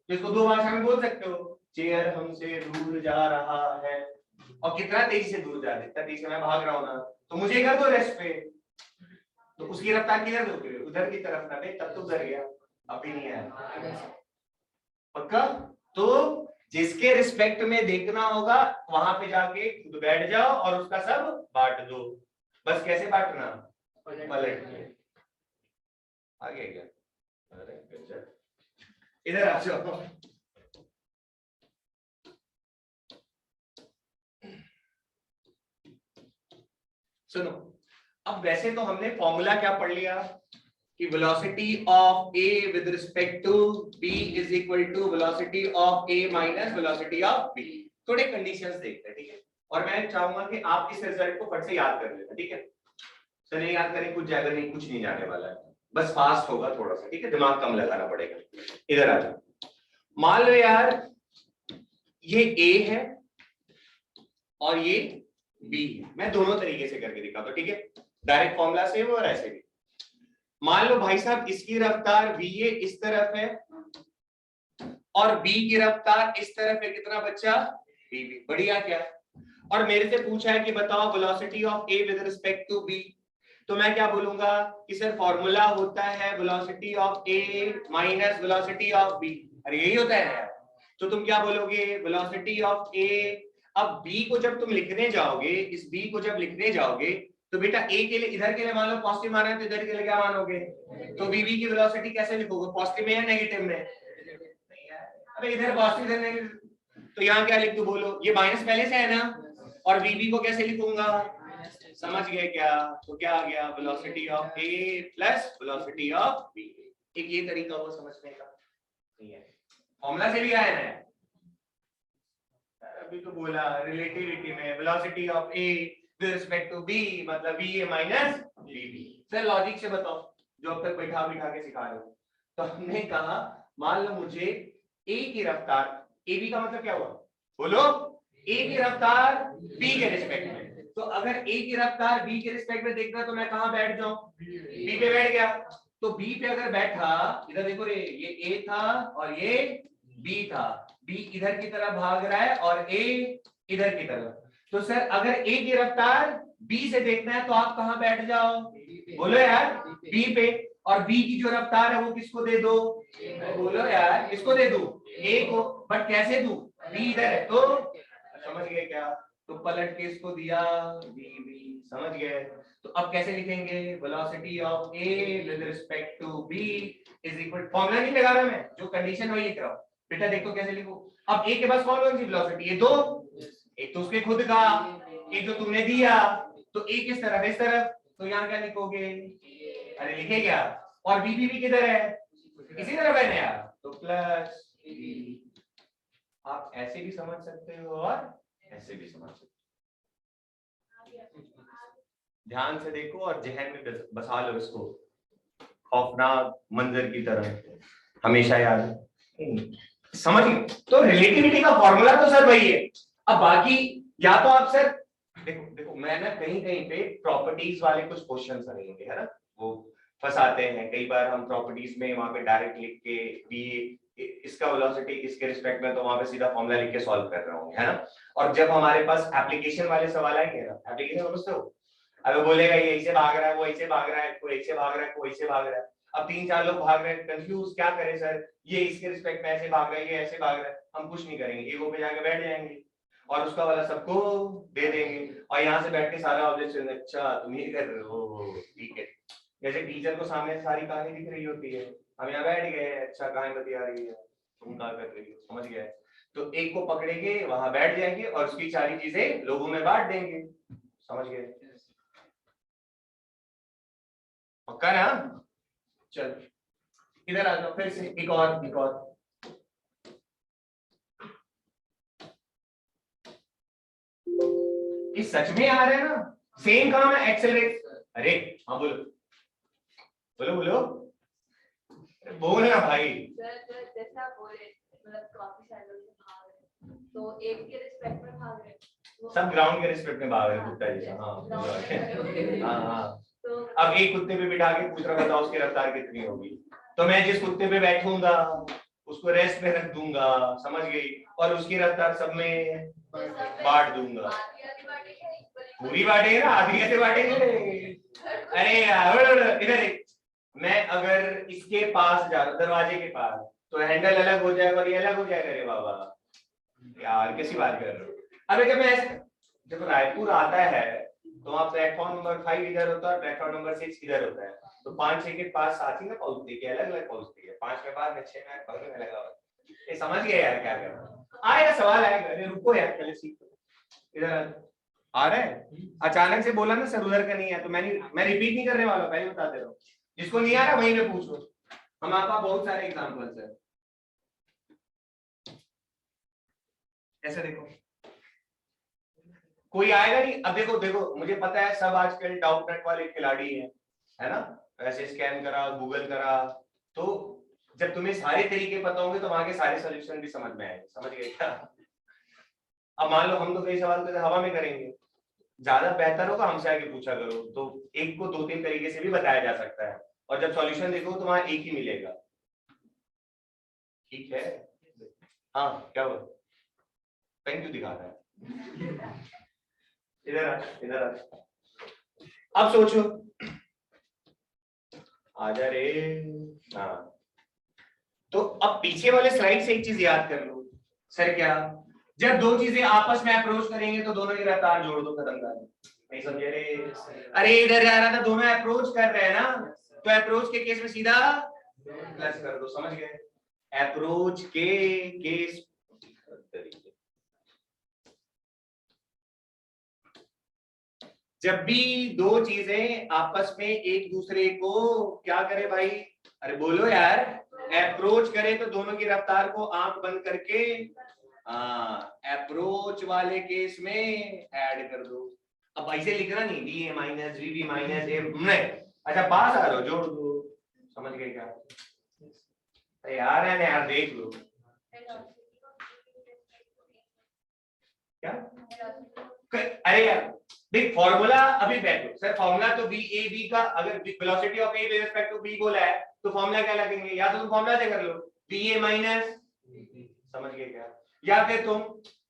तो इसको दो भाषा में बोल सकते हो, चेयर हमसे दूर जा रहा है, और कितना तेजी से दूर जा रहा है, इतना तेजी से मैं भाग रहा हूँ ना, तो मुझे कर दो रेस्ट पे, तो उसकी रफ्तार किधर दोगे, उधर की तरफ ना, तब तो उधर गया, अब ही नहीं आया, पक्का? तो जिसके रिस्पेक्ट में देखना होगा वहां पे जाके खुद बैठ जाओ और उसका सब बांट दो, बस कैसे बांटना, पलट के, आगे क्या, अरे इधर आ जाओ, सुनो, अब वैसे तो हमने फॉर्मूला क्या पढ़ लिया कि velocity of A with respect to B is equal to velocity of A minus velocity of B। थोड़े कंडीशंस देखते हैं, ठीक है, और मैं चाहूंगा कि आप इस रिजल्ट को फट से याद कर लेना, ठीक है। चलिए याद करें, कुछ जाएगा नहीं, कुछ नहीं जाने वाला है, बस फास्ट होगा थोड़ा सा, ठीक है, दिमाग कम लगाना पड़ेगा। इधर आ जाओ, मान लो यार ये A है और ये B है, मैं दोनों तरीके से करके दिखाता हूं, ठीक है, डायरेक्ट फॉर्मूला से और ऐसे भी। मान लो भाई साहब इसकी रफ्तार VA इस तरफ है और B की रफ्तार इस तरफ है, कितना बच्चा BB, बढ़िया क्या। और मेरे से पूछा है कि बताओ velocity of A with respect to B, तो मैं क्या बोलूंगा कि सर फॉर्मूला होता है velocity of A minus velocity of B, अरे यही होता है यार। तो तुम क्या बोलोगे, वेलोसिटी ऑफ A। अब B को जब तुम लिखने जाओगे, इस B को जब लिखने जाओगे तो बेटा A के लिए, इधर के लिए मान लो पॉजिटिव माना है तो इधर के लिए क्या मानोगे, तो BB की वेलोसिटी कैसे लिखोगे, पॉजिटिव में या नेगेटिव में, अबे इधर पॉजिटिव इधर नेगेटिव, तो यहाँ क्या लिख दो बोलो, ये माइनस पहले से है ना, और BB को कैसे लिखूंगा, समझ गए क्या, तो क्या आ गया velocity of A plus velocity of B। एक ये तरीका वो समझने का नहीं है, फॉर्मूला से भी आया है, अभी तो बोला रिलेटिविटी में velocity of A with respect to B मतलब VA minus BB। Sir logic से बताओ, जो अब तक बैठा बिठा के सिखा रहे हो। तो हमने कहा मान लो मुझे A की रफ्तार, AB का मतलब क्या हुआ बोलो, A की रफ्तार B के रिस्पेक्ट में, तो अगर A की रफ्तार B के रिस्पेक्ट में देखना तो मैं कहां बैठ जाऊं, B पे बैठ गया। तो B पे अगर बैठा, इधर देखो रे, ये A था और ये B था, B इधर की तरफ भाग रहा है और A इधर की तरफ, तो सर अगर A की रफ्तार B से देखना है तो आप कहां बैठ जाओ, बोलो यार B पे, और B की जो रफ्तार है वो किसको दे दो, बोलो यार किसको दे दूं, A को, बट कैसे दूं, B इधर है तो, समझ गए क्या, तो पलट के इसको दिया BB, समझ गए। तो अब कैसे लिखेंगे, velocity of A with respect to B is equal, formula नहीं लगा रहा मैं, जो कंडीशन वही लिख रहा हूं, बेटा देखो कैसे लिखो। अब A के पास कौन सी वेलोसिटी है, दो, एक तो उसके खुद का, एक जो तुमने दिया, तो A किस तरफ, इस तरफ, तो यहाँ क्या लिखोगे, अरे लिखे क्या, और BB भी किधर है, इसी तरफ है ना यार, तो प्लस B। आप ऐसे भी समझ सकते हो और ऐसे भी समझ सकते हो, ध्यान से देखो और जहन में बसा लो इसको, खौफनाक मंजर की तरह हमेशा याद समझ। तो रिलेटिविटी का फॉर्मूला तो सर वही है। अब बाकी या तो आप सर देखो देखो मैं ना कहीं कहीं पे प्रॉपर्टीज वाले कुछ क्वेश्चंस रहेंगे है ना, वो फंसाते हैं कई बार, हम प्रॉपर्टीज में वहां पे डायरेक्ट लिख के भी इसका वेलोसिटी इसके रिस्पेक्ट में, तो वहां पे सीधा फॉर्मूला लिख के सॉल्व कर रहा हूँ है ना। और जब हमारे पास एप्लीकेशन वाले सवाल आएंगे ना, एप्लीकेशन समझते हो, अगर बोलेगा ये ऐसे भाग रहा है, वो ऐसे भाग रहा है, कोई ऐसे भाग रहा है, कोई ऐसे भाग रहा है, अब तीन चार लोग भाग रहे हैं, कंफ्यूज क्या करें सर, ये इसके रिस्पेक्ट में ऐसे भाग रहा है, ये ऐसे भाग रहा है, हम कुछ नहीं करेंगे, ईगो पे जाके बैठ जाएंगे और उसका वाला सबको दे देंगे, और यहाँ से बैठ के सारा ऑब्जेक्शन, अच्छा तुम ये कर रहे हो ठीक है, जैसे टीचर को सामने सारी कहानी दिख रही होती है, हम यहाँ बैठ गए, अच्छा कहानी बता रही है, तुम क्या कर रही हो, समझ गए। तो एक को पकड़ेंगे, वहां बैठ जाएंगे और उसकी सारी चीजें लोगों में बांट देंगे, समझ गए, पक्का ना। चल इधर आ जाओ फिर से, एक और ये सच में आ रहा है ना, सेम काम है एक्सेलरेट, अरे हाँ बोलो बोलो बोलो बोल ना भाई। सर जैसा बोले मतलब काफी सारे लोग भाग रहे हैं, तो एक के रिस्पेक्ट में भाग रहे हैं, सब ग्राउंड के रिस्पेक्ट में भाग रहे हैं कुत्ता जैसा, हाँ हाँ। तो अब एक कुत्ते पे बिठा के पूछ रहा बताओ उसकी रफ्तार कितनी होगी, तो मैं जिस कुत्ते पे बैठूंगा उसको रेस्ट में रख दूंगा, समझ गई, और उसकी रफ्तार सब में बांट दूंगा, पूरी बांटेंगे ना, आधी कैसे बांटेंगे, अरे यार इधर मैं अगर इसके पास जा रहा दरवाजे के पास तो हैंडल अलग हो जाएगा और ये अलग हो जाएगा, रे बाबा यार कैसी बात कर रहे हो। अबे जब रायपुर आता है तो वहाँ प्लेटफॉर्म नंबर 5 इधर होता है, प्लेटफॉर्म नंबर 6 इधर होता है, तो 5-6 के पास साथ ही ना पहुंचती है, अलग अलग पहुंचती है, 5 में बाद में 6 में पहुंचने में लगा हुआ, ये समझ गए यार क्या कर रहा आएगा सवाल आएगा, अरे रुको यार पहले सीखो, इधर आ रहा है, अचानक से बोला ना सर उधर का नहीं है, तो मैं रिपीट नहीं करने वाला, पहले बता दे रहा हूँ, जिसको नहीं आ रहा वहीं पे पूछो, हमारे पास बहुत सारे एग्जांपल्स है। ऐसे देखो कोई आएगा नहीं। अब देखो देखो, मुझे पता है सब आजकल डाउटनेट वाले खिलाड़ी हैं, है ना, ऐसे स्कैन करा, गूगल करा, तो जब तुम्हें सारे तरीके पता होंगे तो वहां के सारे सोल्यूशन भी समझ में आएंगे। समझ गए क्या? अब मान लो हम तो कई सवाल तो हवा में करेंगे, ज्यादा बेहतर होगा हमसे आके पूछा करो, तो एक को 2-3 तरीके से भी बताया जा सकता है, और जब सॉल्यूशन देखो तो वहां एक ही मिलेगा। ठीक है? हाँ क्या हुआ? पेन क्यों दिखा रहा है? इधर आ, इधर आ। अब सोचो, आजा रे। हाँ, तो अब पीछे वाले स्लाइड से एक चीज याद कर लो। सर क्या? जब दो चीजें आपस में अप्रोच करेंगे तो दोनों की रफ्तार जोड़ दो, खत्म कर दो। नहीं समझे रे? अरे इधर जा रहा था, दोनों अप्रोच कर रहे हैं ना, तो अप्रोच के केस में सीधा प्लस कर दो। समझ गए? अप्रोच के केस जब भी दो चीजें आपस में एक दूसरे को क्या करे भाई? अरे बोलो यार, अप्रोच करे तो दोनों की रफ्तार को आंख बंद करके अप्रोच वाले केस में ऐड कर दो। अब ऐसे लिखना नहीं, B A minus V B minus A, नहीं, अच्छा पास आ रहा हो जोड़ दो। समझ गए क्या? यार है ना यार, देख लो क्या। अरे यार देख, फॉर्मूला अभी बैठो सर, फॉर्मूला तो बी ए बी का, अगर velocity of A with respect to B बोला है तो फॉर्मूला क्या लगेंगे? या तो तुम फॉर्मूला से कर लो, बी ए माइनस, समझ गए क्या, या फिर तुम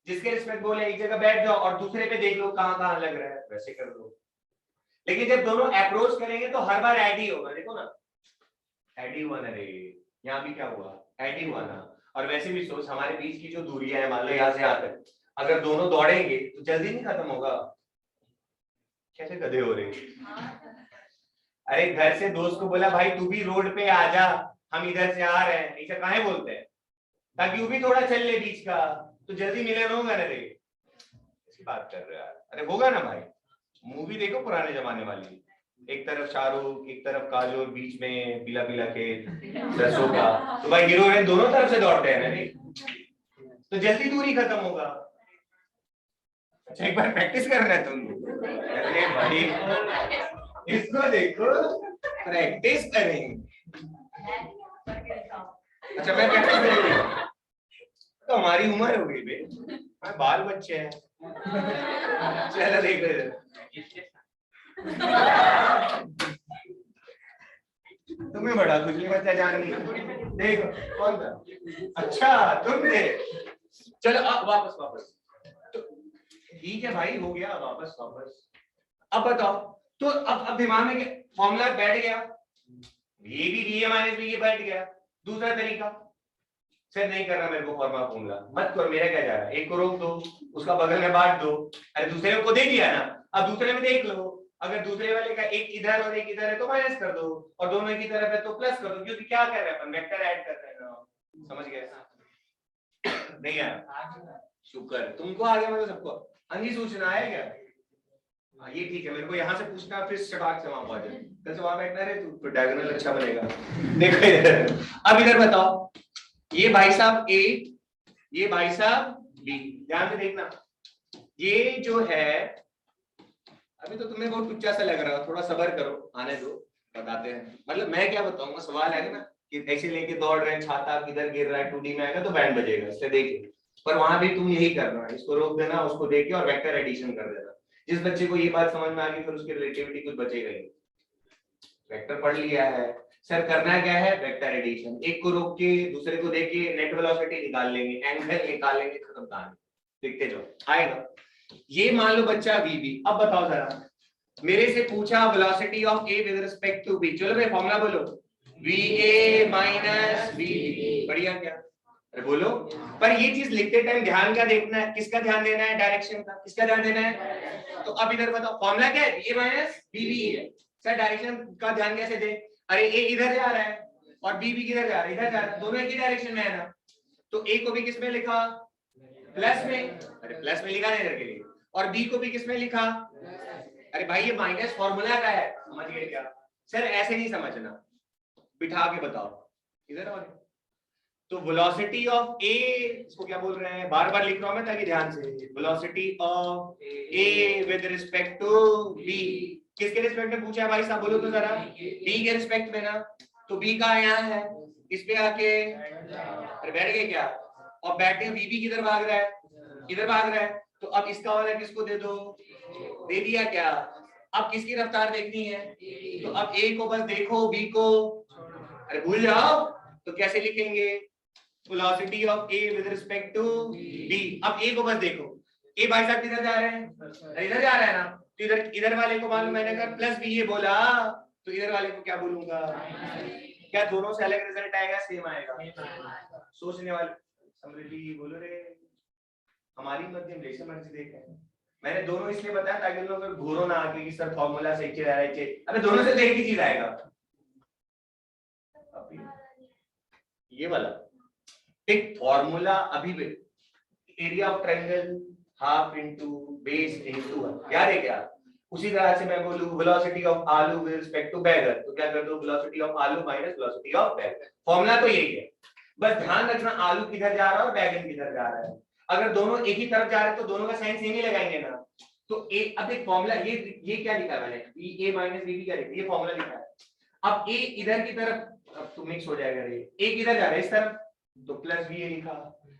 जिसके रिस्पेक्ट बोले एक जगह बैठ जाओ और दूसरे पे देख लो कहां कहां लग रहा है, वैसे कर लो। लेकिन जब दोनों अप्रोच करेंगे तो हर बार ऐड ही होगा। देखो ना, ऐड ही हुआ ना रे, यहाँ भी क्या हुआ? ऐड ही हुआ ना। और वैसे भी सोच, हमारे बीच की जो दूरियां है, मान लो यहाँ से यहाँ तक, अगर दोनों दौड़ेंगे तो जल्दी नहीं खत्म होगा। कैसे गधे हो रहे? अरे घर से दोस्त को बोला भाई तू भी रोड पे आ जा, हम इधर से आ रहे हैं, ऐसा काहे बोलते हैं? ताकि वो भी थोड़ा चल ले बीच का, तो जल्दी मिलन होगा ना रे। ऐसी बात कर रहे हो यार? अरे होगा ना भाई। मूवी देखो पुराने जमाने वाली, एक तरफ शाहरुख, एक तरफ काजोल, बीच में पीला पीला के सरसों का, तो भाई हीरो हीरोइन दोनों तरफ से दौड़ते हैं ना रे, तो जल्दी दूरी खत्म होगा। अच्छा एक बार प्रैक्टिस करना है तुम? अरे भाई इसको देखो, प्रैक्टिस करेंगे। अच्छा मैं प्रैक्टिस करेंगे तो हमारी उम्र हो गई बे, मैं बाल बच्चे हैं। चलो देख रहे तुम्हें बड़ा कुछ नहीं बच्चा जान नहीं। देखो कौन था? अच्छा तुम थे। चलो अब वापस वापस, तो ठीक है भाई, हो गया, वापस वापस। अब बताओ, तो अब दिमाग में फॉर्मूला बैठ गया, ये भी बी ए माइनस बी, ये बैठ गया। दूसरा तरीका, सर नहीं करना मेरे को फॉर्मूला मत करो, मेरा क्या जा रहा है, एक को रोक दो, उसका बगल में बांट दो। अरे दूसरे को दे दिया ना, अब दूसरे में देख लो, अगर दूसरे वाले का एक इधर और एक इधर है तो माइनस कर दो, और दोनों एक ही तरफ है तो प्लस कर दो, क्योंकि क्या कर रहे हैं अपन, वेक्टर ऐड कर रहे हैं ना। समझ गए? नहीं यार शुक्र तुमको आ गया, मतलब सबको अंगी सूचना है क्या? हाँ ये ठीक है, मेरे को यहाँ से पूछना, फिर शबाक से वहां पहुंच जाए, कल से वहां बैठना रहे तू, तो डायगोनल अच्छा बनेगा। देखो इधर, अब इधर बताओ, ये भाई साहब ए, ये भाई साहब बी, ध्यान से देखना, ये जो है, अभी तो तुम्हें बहुत टुच्चा सा लग रहा है, थोड़ा सब्र करो, आने दो, बताते हैं। मतलब मैं क्या बताऊंगा, सवाल है ना कि ऐसे लेके दौड़ रहे हैं, छाता किधर गिर रहा है, 2D में आएगा तो बैंड बजेगा, इससे देखिए, पर वहां भी तुम यही करना है, इसको रोक देना, उसको देके और वेक्टर एडिशन कर देना। जिस बच्चे को ये बात समझ में आ गई फिर उसकी रिलेटिविटी कुछ बचेगा ही। वेक्टर पढ़ लिया है, सर करना क्या है, वेक्टर एडिशन, एक को रोक के दूसरे को देके नेट वेलोसिटी निकाल लेंगे, एंगल निकाल लेंगे, खत्म कहानी, देखते जाओ आएगा। ये मान लो बच्चा वीबी, अब बताओ जरा, मेरे से पूछा velocity of A with respect to B, चलो भाई फॉर्मूला बोलो, V A minus V B, बढ़िया क्या? अरे बोलो, पर ये चीज लिखते टाइम ध्यान क्या देखना है, किसका ध्यान देना है, डायरेक्शन का, किसका ध्यान देना है? तो अब इधर बताओ फॉर्मूला क्या है, ए माइनस बी बी है, सर डायरेक्शन का ध्यान कैसे दे? अरे ए इधर जा रहा है और बी भी किधर जा रहा है, इधर जा रहा है, दोनों एक ही डायरेक्शन में है ना, तो ए को भी किस में लिखा, प्लस में, अरे प्लस में लिखा ना इधर के लिए, और बी को भी किस में लिखा, अरे भाई ये माइनस फॉर्मूला का है, समझ गए क्या? सर ऐसे नहीं समझना, बिठा के बताओ, इधर और तो वेलोसिटी ऑफ ए, इसको क्या बोल रहे हैं, बार बार लिख रहा हूं मैं ताकि ध्यान से, velocity of A with respect to B. किसके रिस्पेक्ट में पूछा है भाई साहब, बोलो तो जरा, बी के रिस्पेक्ट में ना। तो बी का यहाँ है, इस पे आके अरे बैठ गए क्या, और बैठे बीबी किधर भाग रहा है, इधर भाग रहा है, तो अब इसका वाला किसको दे दो, दे दिया क्या। अब किसकी रफ्तार देखनी है, तो अब ए को बस देखो, बी को अरे भूल जाओ, तो कैसे लिखेंगे, velocity of A with respect to B. अब ए को बस देखो, ए भाई साहब किधर जा रहे हैं, अरे इधर जा रहा है ना, तो इधर वाले को मालूम, मैंने कहा प्लस बी ये बोला, तो इधर वाले को क्या बोलूंगा, क्या दोनों से अलग रिजल्ट आएगा, सेम आएगा। सोचने वाले समृद्धि बोलो रे, हमारी मध्यम जैसे मर्जी देखें, मैंने दोनों इसलिए बताया ताकि लोग घूरो ना आके कि सर फॉर्मूला सही चल रहा है, अबे दोनों से तो एक ही चीज आएगा, ये वाला एक फॉर्मूला अभी भी, area of triangle half into base into याद है क्या। उसी तरह से मैं बोलूं वेलोसिटी ऑफ आलू विद रिस्पेक्ट टू बैगन, तो क्या कर दो, वेलोसिटी ऑफ आलू माइनस वेलोसिटी ऑफ बैगन। फॉर्मूला तो यही है, बस ध्यान रखना आलू किधर जा रहा है और बैगन किधर जा रहा है। अगर दोनों एक ही तरफ जा रहे हैं तो दोनों का साइन सेम ही लगाएंगे ना। तो ए, अब एक फॉर्मूला, ये क्या लिखा है मैंने, बी ए माइनस बी क्या लिखा है, ये फॉर्मूला लिखा है। अब ए इधर की तरफ, अब तो मिक्स हो जाएगा, ए किधर जा रहा है, इस तरफ, तो प्लस बी ए लिखा,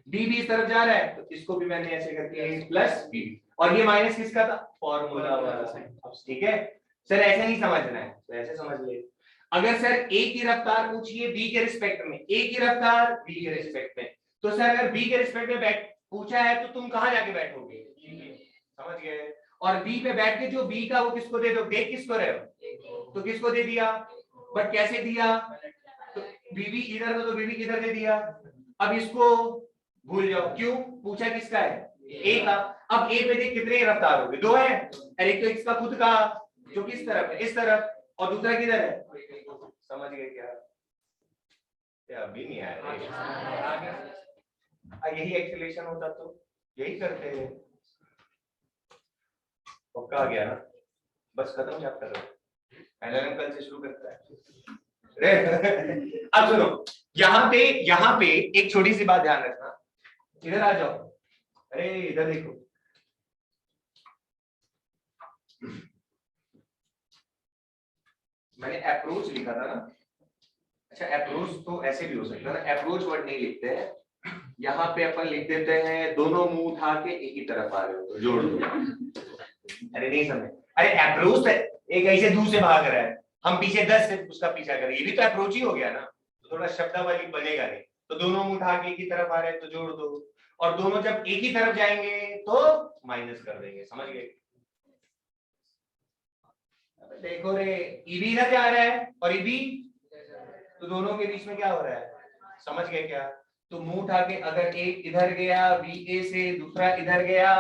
बी भी इस तरफ जा रहा है, तो इसको भी मैंने ऐसे करके प्लस बी, और ये माइनस किसका था, फॉर्मूला वाला साइन। ठीक है सर, ऐसे नहीं समझना है तो ऐसे समझ ले। अगर सर ए की रफ्तार पूछिए बी के रिस्पेक्ट में, ए की रफ्तार बी के रिस्पेक्ट में, तो सर अगर बी के रिस्पेक्ट में बैठ पूछा है तो तुम कहां जाके बैठोगे, समझ गए। और बी पे बैठ के जो बी का वो किसको दे दो, देख किसको रहे हो, तो किसको दे दिया, बट कैसे दिया, तो बीबी इधर तो बीबी किधर दे दिया। अब इसको भूल जाओ, क्यों, पूछा किसका है, ए का। अब ए पे देख कितने रफ्तार हो गए, दो है, अरे एक तो इसका खुद का जो किस तरफ है, इस तरफ, और दूसरा किधर है, समझ गए क्या, अभी नहीं आया। यही एक्सीलरेशन होता तो यही करते हैं, पक्का आ गया ना, बस खत्म चैप्टर, एलएलएम कल से शुरू करता है। अब सुनो, यहाँ पे एक छोटी सी बात ध्यान रखना, इधर आ जाओ, अरे इधर देखो, मैंने अप्रोच लिखा था ना, अच्छा अप्रोच तो ऐसे भी हो सकता है ना, अप्रोच वर्ड नहीं लिखते हैं, यहाँ पे अपन लिख देते हैं दोनों मुंह उठा के एक ही तरफ आ रहे हो तो जोड़ दो। अरे नहीं समझ, अरे अप्रोच एक ऐसे दूर से भाग रहा है, हम पीछे 10 से उसका पीछा करें, ये भी तो अप्रोच ही हो गया ना, तो थोड़ा शब्दावली बनेगा नहीं, तो दोनों मुंह उठा के एक ही तरफ आ रहे हैं तो जोड़ दो, और दोनों जब एक ही तरफ जाएंगे तो माइनस कर देंगे, समझ गए। देखो रे, ईबी इधर जा रहा है और ईबी, तो दोनों के बीच में क्या हो रहा है, समझ गए क्या। तो मुंह उठा के अगर एक इधर गया बी ए से, दूसरा इधर गया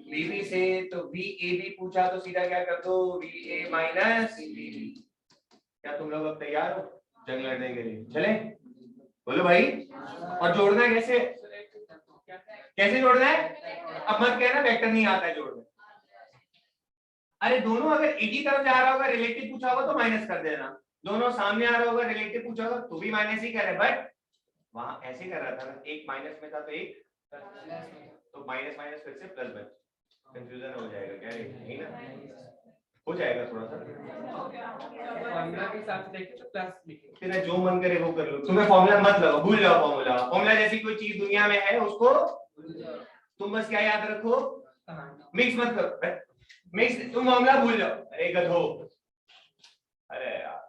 बीबी से, तो बी ए बी पूछा तो सीधा क्या कर दो, बी ए माइनस बीबी। क्या तुम लोग अब तैयार हो जंग लड़ने के लिए, चले बोलो भाई। और जोड़ना है कैसे, कैसे जोड़ना है, अब मत कहना वेक्टर नहीं आता है जोड़ना, अरे दोनों अगर एक ही तरफ जा रहा होगा, रिलेटिव पूछा होगा तो माइनस कर देना, दोनों सामने आ रहा होगा, रिलेटिव पूछा होगा तो भी माइनस ही कर रहे, बट वहां ऐसे कर रहा था ना, एक माइनस में था तो एक, तो माइनस माइनस फिर से प्लस बन, कंफ्यूजन हो जाएगा क्या, नहीं ना, हो जाएगा थोड़ा सा, फॉर्मूला के साथ देखें तो प्लस लिखें, तेरा जो मन करे वो कर लो, तुम्हें फॉर्मूला मत लगाओ, भूल जाओ फॉर्मूला, फॉर्मूला जैसी कोई चीज दुनिया में है उसको तुम बस क्या याद रखो, मिक्स मत करो, मिक्स, तुम फॉर्मूला भूल जाओ, अरे गधो, अरे यार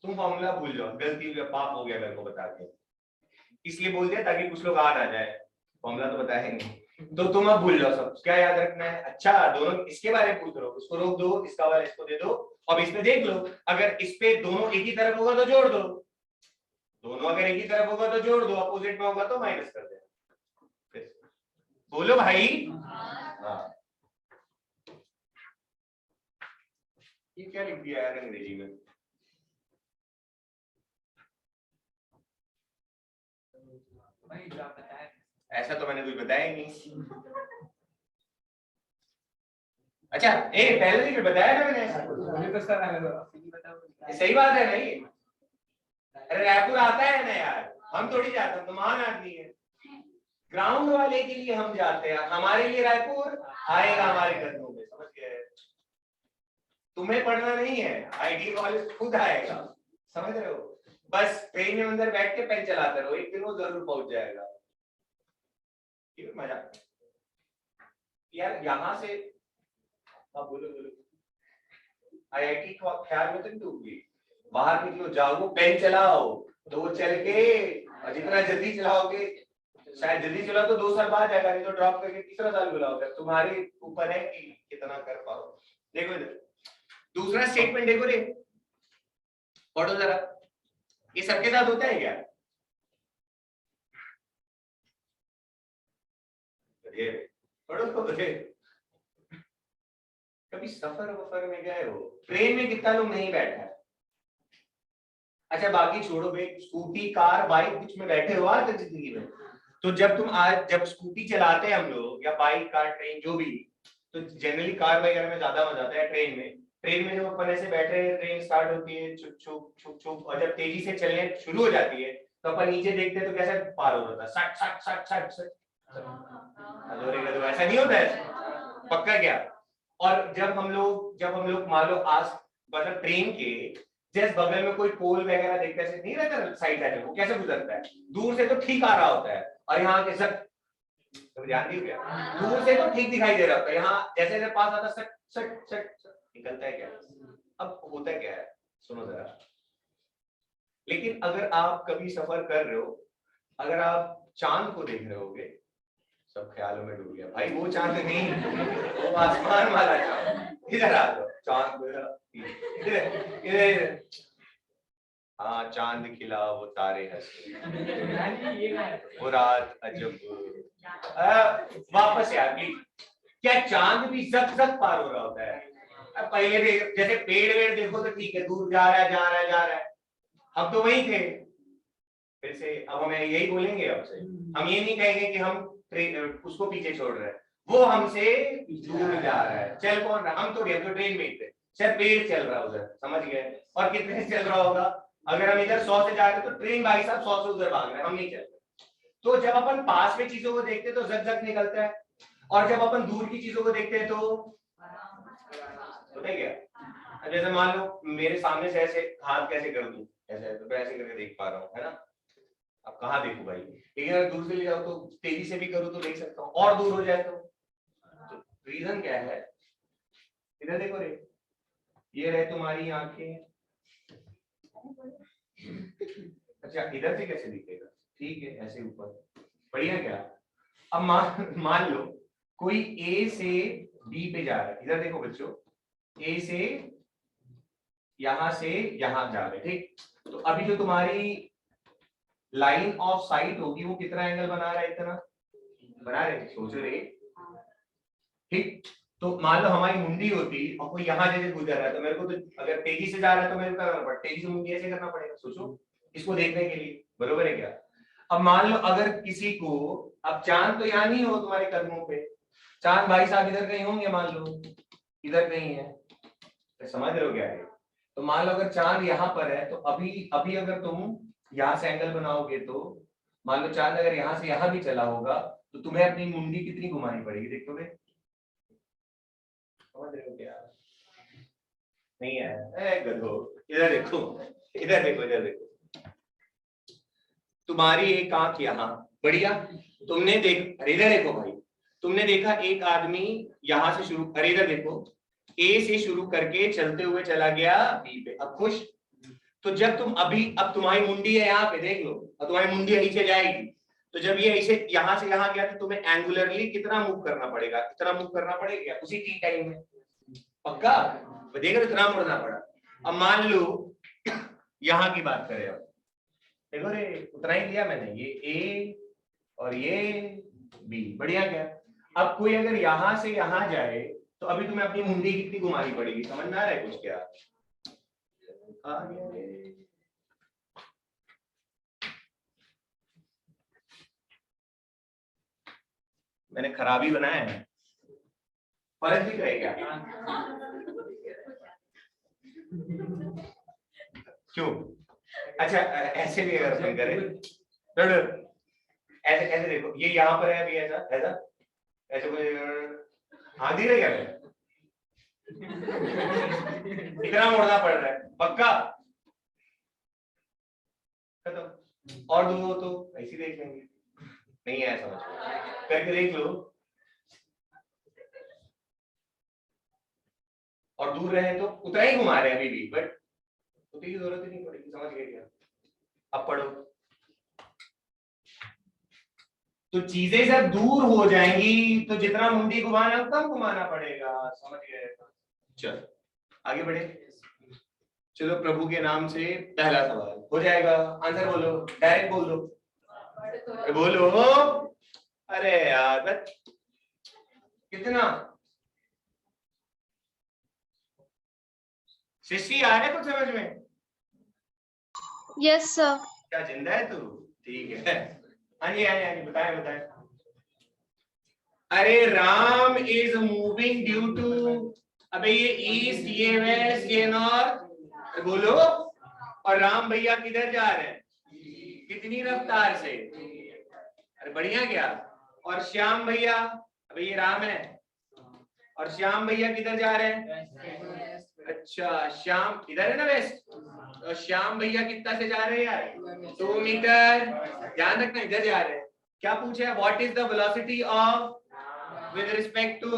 तुम फॉर्मूला भूल जाओ, गलती हुई, पाप हो गया मेरे को बता के, इसलिए बोल दिया ताकि कुछ लोग आ ना जाए, फॉर्मूला तो बताया नहीं, तो तुम अब भूल जाओ सब, क्या याद रखना है, अच्छा दोनों इसके बारे में पूछ रहे हो, उसको रोक दो, इसका वाला इसको दे दो, अब इसमें देख लो, अगर इस पे दोनों एक ही तरफ होगा तो जोड़ दो, दोनों अगर एक ही तरफ होगा तो जोड़ दो, अपोजिट में होगा तो माइनस कर देना, बोलो भाई। हाँ ये क्या लिख दिया यार अंग्रेजी में, भाई जो आप बताए, ऐसा तो मैंने कुछ बताया ही नहीं। अच्छा ए पहले ही बताया ना मैंने ऐसा, मुझे तो सर बताओ, सही बात है नहीं, अरे रायपुर आता है ना यार, हम थोड़ी जाते, हम तो महान आदमी है। ग्राउंड वाले के लिए हम जाते हैं, हमारे लिए रायपुर आएगा हमारे कदमों में, समझ गए? तुम्हें पढ़ना नहीं है, आईटी कॉलेज खुद आएगा, समझ रहे हो? बस ट्रेन में अंदर बैठ के पेन चलाते रहो, एक दिन वो जरूर पहुंच जाएगा। ये मजा यार, यहाँ से आप बोलो बोलो। आईआईटी को ख्याल में तो नहीं डूबी, बाहर निकलो, जाओ, वो पेन चलाओ तो वो चल के, और जितना जल्दी चलाओगे, शायद जल्दी चलाओ तो 2 साल बाद जाएगा, नहीं तो ड्रॉप करके तीसरा साल बुलाओगे। तुम्हारे ऊपर है कि कितना कर पाओ। देखो इधर दूसरा स्टेटमेंट देखो रे, पढ़ो जरा, ये सबके साथ होता है क्या? ये पढ़ो रे। कभी सफर वफर में गए हो? ट्रेन में कितना लोग नहीं बैठा है? अच्छा बाकी छोड़ो भाई, स्कूटी कार बाइक कुछ में बैठे हो आज तक जिंदगी में? तो जब स्कूटी चलाते हैं हम लोग, या बाइक कार ट्रेन जो भी, तो जनरली कार वगैरह में ज्यादा मजा आता है। ट्रेन में जब अपन ऐसे बैठे, ट्रेन स्टार्ट होती है छुप छुप छुप छुप, और जब तेजी से चलने शुरू हो जाती है तो अपन नीचे देखते हैं तो कैसे पार हो जाता है, सट सट सट सट सट। तो ऐसा नहीं होता है, पक्का क्या? और जब हम लोग मान लो आज मतलब ट्रेन के जैसे बगल में कोई पोल वगैरह देखते हैं, नहीं रहता साइड साइड, वो कैसे गुजरता है? दूर से तो ठीक आ रहा होता है, और यहाँ के सब तो ध्यान दी क्या, दूर से तो ठीक दिखाई दे रहा होता है, यहाँ जैसे जैसे पास आता सट सट सट निकलता है क्या? अब होता क्या है, सुनो जरा। लेकिन अगर आप कभी सफर कर रहे हो, अगर आप चांद को देख रहे होगे, सब ख्यालों में डूब गया भाई, वो चांद नहीं, वो आसमान वाला चांद। इधर आ जाओ, चांद इधर, हाँ चांद खिला वो तारे हंसे, वो रात अजब। वापस यार प्लीज, क्या चांद भी जक जक पार हो रहा होता है? अब पहले जैसे पेड़ वेड़ देखो तो ठीक है, दूर जा रहा है जा रहा है जा रहा है, हम तो वही थे। फिर से अब हमें यही बोलेंगे, अब से हम ये नहीं कहेंगे कि हम उसको पीछे छोड़ रहे हैं, वो हमसे दूर जा रहा है। चल कौन रहा? हम तो ट्रेन में थे, शायद पेड़ चल रहा उधर, समझ गए? और कितने से चल रहा होगा? अगर हम इधर 100 से जा रहे हैं तो ट्रेन भाई साहब 100 से उधर भाग रहे हैं, हम नहीं चल रहे। तो जब अपन पास में चीजों को देखते हैं तो जग जग निकलता है, और जब अपन दूर की चीजों को देखते हैं तो होता है क्या? जैसे मान लो मेरे सामने से ऐसे हाथ कैसे कर दूं, ऐसे तो मैं ऐसे करके देख पा रहा हूँ, है ना? अब कहाँ देखूं भाई? लेकिन अगर दूर से ले जाओ तो तेजी से भी करूँ तो देख सकता हूँ, और दूर हो जाए तो रीजन क्या है? इधर देखो रे, ये रहे तुम्हारी आंखें। अच्छा इधर से कैसे दिखेगा? ठीक है ऐसे ऊपर, बढ़िया क्या? अब मान लो कोई ए से बी पे जा रहा है, इधर देखो बच्चों, ए से यहां जा रहे, ठीक? तो अभी जो तुम्हारी लाइन ऑफ साइट होगी वो कितना एंगल बना रहा है? इतना बना रहे, सोचो रे, ठीक? तो मान लो हमारी मुंडी होती और कोई यहाँ जैसे गुजर रहा है, तो मेरे को तो अगर तेजी से जा रहा है तो मेरे को करना पड़ेगा, तेजी से मुंडी ऐसे करना पड़ेगा, सोचो इसको देखने के लिए, बरोबर है क्या? अब मान लो अगर किसी को, अब चांद तो यहाँ नहीं हो तुम्हारे कदमों पे, चांद भाई साहब इधर कहीं होंगे, मान लो इधर कहीं है, तो समझ रहे हो क्या है? तो मान लो अगर चांद यहाँ पर है, तो अभी अगर तुम यहाँ से एंगल बनाओगे तो मान लो चांद अगर यहाँ से यहाँ भी चला होगा तो तुम्हें अपनी मुंडी कितनी घुमानी पड़ेगी, देखोगे? समझ रहे हो क्या? नहीं है गधो, इधर देखो इधर देखो इधर देखो, तुम्हारी एक आंख यहाँ, बढ़िया, तुमने देख, अरे इधर देखो भाई, तुमने देखा एक आदमी यहाँ से शुरू, अरे इधर देखो, ए से शुरू करके चलते हुए चला गया बी पे, अब खुश? तो जब तुम अब तुम्हारी मुंडी है यहाँ पे, देख लो, और तुम्हारी मुंडी नीचे जाएगी, तो जब ये ऐसे यहाँ से यहाँ गया तो तुम्हें एंगुलरली कितना मूव करना पड़ेगा? इतना मूव करना पड़ेगा उसी टी टाइम में, पक्का? देखो इतना मुड़ना पड़ा। अब मान लो यहाँ की बात करें, अब देखो रे उतना ही लिया मैंने, ये ए और ये बी, बढ़िया क्या? अब कोई अगर यहाँ से यहाँ जाए तो अभी तुम्हें अपनी मुंडी कितनी घुमानी पड़ेगी? समझ में आ रहा है कुछ क्या? मैंने खराबी बनाया है, फर्क दिख रहा है क्या? क्यों? अच्छा ऐसे भी अगर अपन करें, ऐसे ऐसे देखो, ये यहाँ पर है अभी, ऐसा ऐसा ऐसे मुझे हाँ धीरे क्या है, इतना मोड़ना पड़ रहा है पक्का। खत्म। और दो तो ऐसे देख लेंगे, नहीं है समझ में, करके देख लो। और दूर रहे तो उतना ही घुमा रहे हैं अभी भी, बट उतनी की जरूरत ही नहीं पड़ेगी, समझ गए क्या। अब पढ़ो। तो चीजें जब दूर हो जाएंगी तो जितना मुंडी घुमाना कम घुमाना पड़ेगा, समझ गए। चलो आगे बढ़े। चलो प्रभु के नाम से पहला सवाल हो जाएगा, आंसर बोलो, डायरेक्ट बोल दो, बोलो। अरे यार बस कितना सृष्टि आ रहा है कुछ समझ में? Yes, sir. क्या जिंदा है तू? ठीक है। हाँ जी हाँ जी बताए बताए। अरे Ram is moving due to, अबे ये ईस्ट, ये वेस्ट, ये नॉर्थ, बोलो। और राम भैया किधर जा रहे हैं, कितनी रफ्तार से? अरे बढ़िया क्या। और श्याम भैया, अबे ये राम है, और श्याम भैया किधर जा रहे हैं? अच्छा श्याम इधर है ना वेस्ट, और श्याम भैया कितना से जा रहे हैं यार? 2 मीटर। ध्यान रखना इधर जा रहे हैं। क्या पूछा है? What is the velocity of with respect to,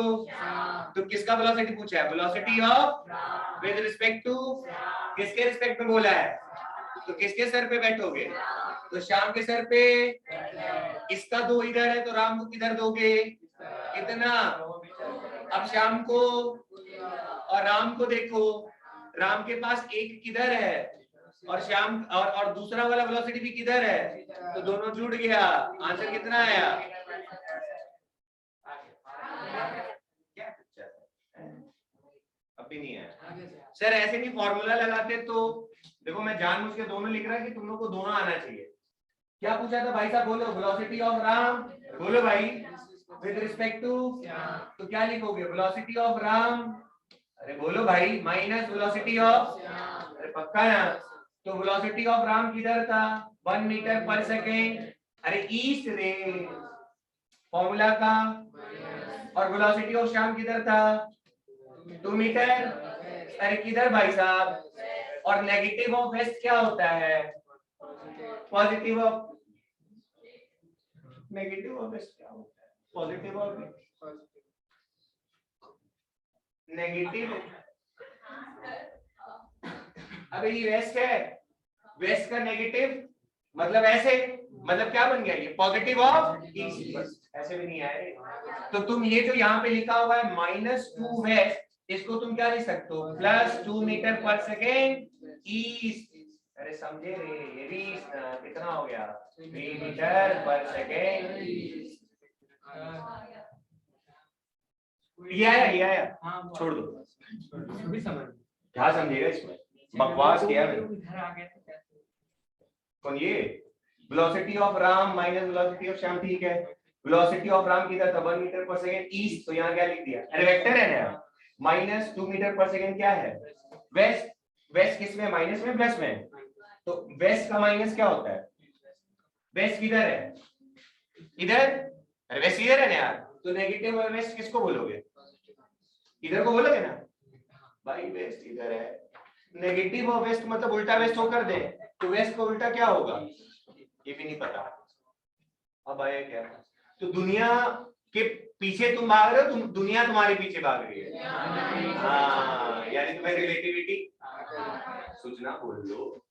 तो किसका वेलोसिटी पूछा है? Velocity of with respect to, किसके रिस्पेक्ट में बोला है? तो किसके सर पे बैठोगे? तो श्याम के सर पे। इसका 2 इधर है तो राम को किधर दोगे? कितना? अब श्याम को और राम को देखो, राम के पास एक किधर है और श्याम और दूसरा वाला वेलोसिटी भी किधर है, तो दोनों जुड़ गया। आंसर कितना आया? अब भी नहीं आया सर। ऐसे नहीं फॉर्मूला लगाते तो देखो, मैं जानबूझ के दोनों लिख रहा कि तुम लोग को दोनों आना चाहिए। क्या पूछा था भाई साहब? बोलो वेलोसिटी ऑफ राम, बोलो भाई विद रिस्पेक्ट टू, तो क्या लिखोगे? वेलोसिटी ऑफ राम, अरे बोलो भाई, माइनस वेलोसिटी ऑफ, अरे पक्का ना। तो वेलोसिटी ऑफ राम किधर था? 1 मीटर पर सेकेंड। अरे ईस्ट रे फॉर्मूला का। और वेलोसिटी ऑफ श्याम किधर था? 2 मीटर। अरे किधर भाई साहब? और नेगेटिव ऑफ वेस्ट क्या होता है? Positive of, negative of west क्या होता है? Positive of negative. अबे ये वेस्ट है, वेस्ट का नेगेटिव मतलब ऐसे, मतलब क्या बन गया ये? Positive of east. ऐसे भी नहीं आए तो तुम ये जो यहाँ पे लिखा हुआ है -2 वेस्ट, इसको तुम क्या लिख सकते हो? +2 मीटर पर सेकेंड ईस्ट। अरे समझे रे, ये भी कितना हो गया? 3 मीटर पर सेकेंड। ये आया छोड़ दो, क्या समझेगा इसमें? बकवास किया मैंने। कौन ये? Velocity of Ram minus velocity of Shyam, ठीक है। वेलोसिटी ऑफ राम किधर था? 1 मीटर पर सेकेंड ईस्ट, तो यहाँ क्या लिख दिया? अरे वेक्टर है ना। -2 मीटर पर सेकेंड क्या है? वेस्ट। वेस्ट किस में? माइनस में, प्लस में। तो वेस्ट का माइनस क्या होता है? वेस्ट किधर है? इधर। अरे वेस्ट इधर है ना यार, तो नेगेटिव और वेस्ट किसको बोलोगे? इधर को बोलोगे ना भाई, वेस्ट इधर है। नेगेटिव और वेस्ट मतलब उल्टा वेस्ट होकर दे, तो वेस्ट को उल्टा क्या होगा? ये भी नहीं पता। अब आया क्या? तो दुनिया के पीछे तुम भाग रहे हो, तुम दुनिया तुम्हारे पीछे भाग रही है। हाँ, यानी तुम्हें रिलेटिविटी सूचना बोल लो।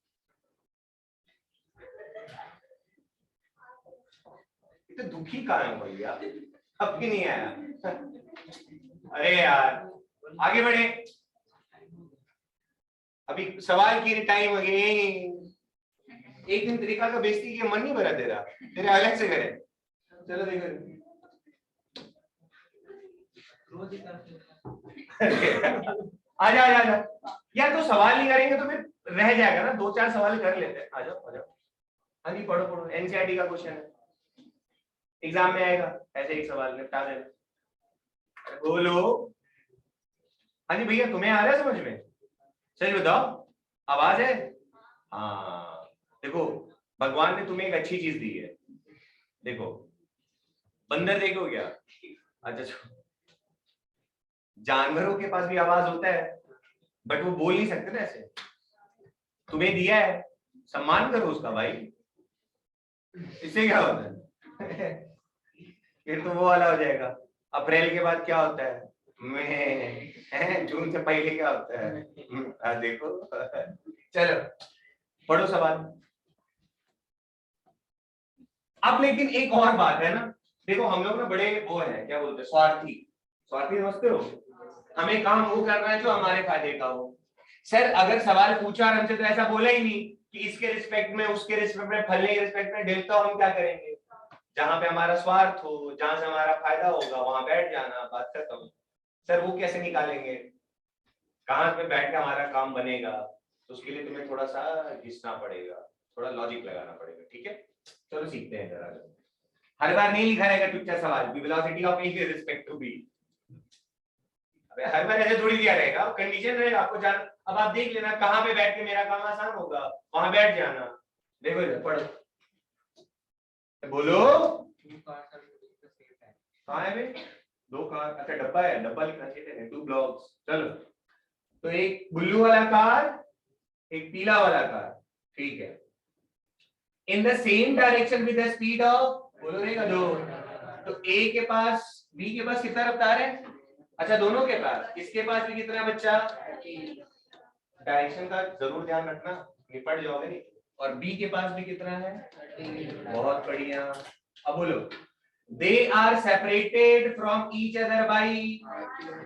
तो दुखी कहाँ हो भैया? अब भी नहीं आया। अरे यार आगे बढ़े, अभी सवाल की टाइम हो गई। एक दिन तरीका का बेइज्जती के मन नहीं भरा तेरा, तेरे अलग से करे। चलो देखो आजा आजा आजा यार, तो सवाल नहीं करेंगे तो फिर रह जाएगा ना। 2-4 सवाल कर लेते हैं। आ जाओ आ जाओ। हाँ जी पढ़ो पढ़ो, एनसीईआरटी का क्वेश्चन है, एग्जाम में आएगा। ऐसे एक सवाल निपटा देना। बोलो। हाँ जी भैया, तुम्हें आ रहा है समझ में? सही बताओ, आवाज है? हाँ देखो, भगवान ने तुम्हें एक अच्छी चीज दी है। देखो बंदर देखो क्या, अच्छा जानवरों के पास भी आवाज होता है बट वो बोल नहीं सकते ना ऐसे। तुम्हें दिया है, सम्मान करो उसका भाई, इससे क्या होता है फिर तो वो वाला हो जाएगा। अप्रैल के बाद क्या होता है, मैं जून से पहले क्या होता है देखो चलो पढ़ो सवाल। अब लेकिन एक और बात है ना, देखो हम लोग ना बड़े वो है क्या बोलते हैं, स्वार्थी। स्वार्थी समझते हो, हमें काम वो करना है जो हमारे फायदे का हो। सर अगर सवाल पूछा और हमसे तो ऐसा बोला ही नहीं कि इसके रिस्पेक्ट में, उसके रिस्पेक्ट में, फलने के रिस्पेक्ट में डेल्टा, हम क्या करेंगे? जहां पे हमारा स्वार्थ हो, जहां से हमारा फायदा होगा वहां बैठ जाना, बात खत्म। सर वो कैसे निकालेंगे, कहां पे बैठ के हमारा काम बनेगा? तो उसके लिए तुम्हें थोड़ा सा घिसना पड़ेगा, थोड़ा लॉजिक लगाना पड़ेगा, ठीक है? चलो सीखते हैं जरा। हर बार नहीं लिखा रहेगा चुपचाप सवाल, velocity of A with respect to B. अबे हर बार ऐसे थोड़ी दिया रहेगा, कंडीशन रहेगा आपको जान। अब आप देख लेना कहां पे बैठ के मेरा काम आसान होगा, वहां बैठ जाना। देखो इधर पढ़ो, बोलो कहां है बे? दो कार, अच्छा डब्बा है, डब्बा लिखना चाहिए, 2 ब्लॉक्स। चलो तो एक ब्लू वाला कार, एक पीला वाला कार, ठीक है। In the same direction with the speed of, बोलो रहेगा 2। तो ए के पास, बी के पास कितना रफ्तार है? अच्छा दोनों के पास, इसके पास भी कितना है बच्चा? डायरेक्शन का जरूर ध्यान रखना, निपट जाओगे नहीं। और बी के पास भी कितना है? बहुत बढ़िया। अब बोलो, they are separated from each other by,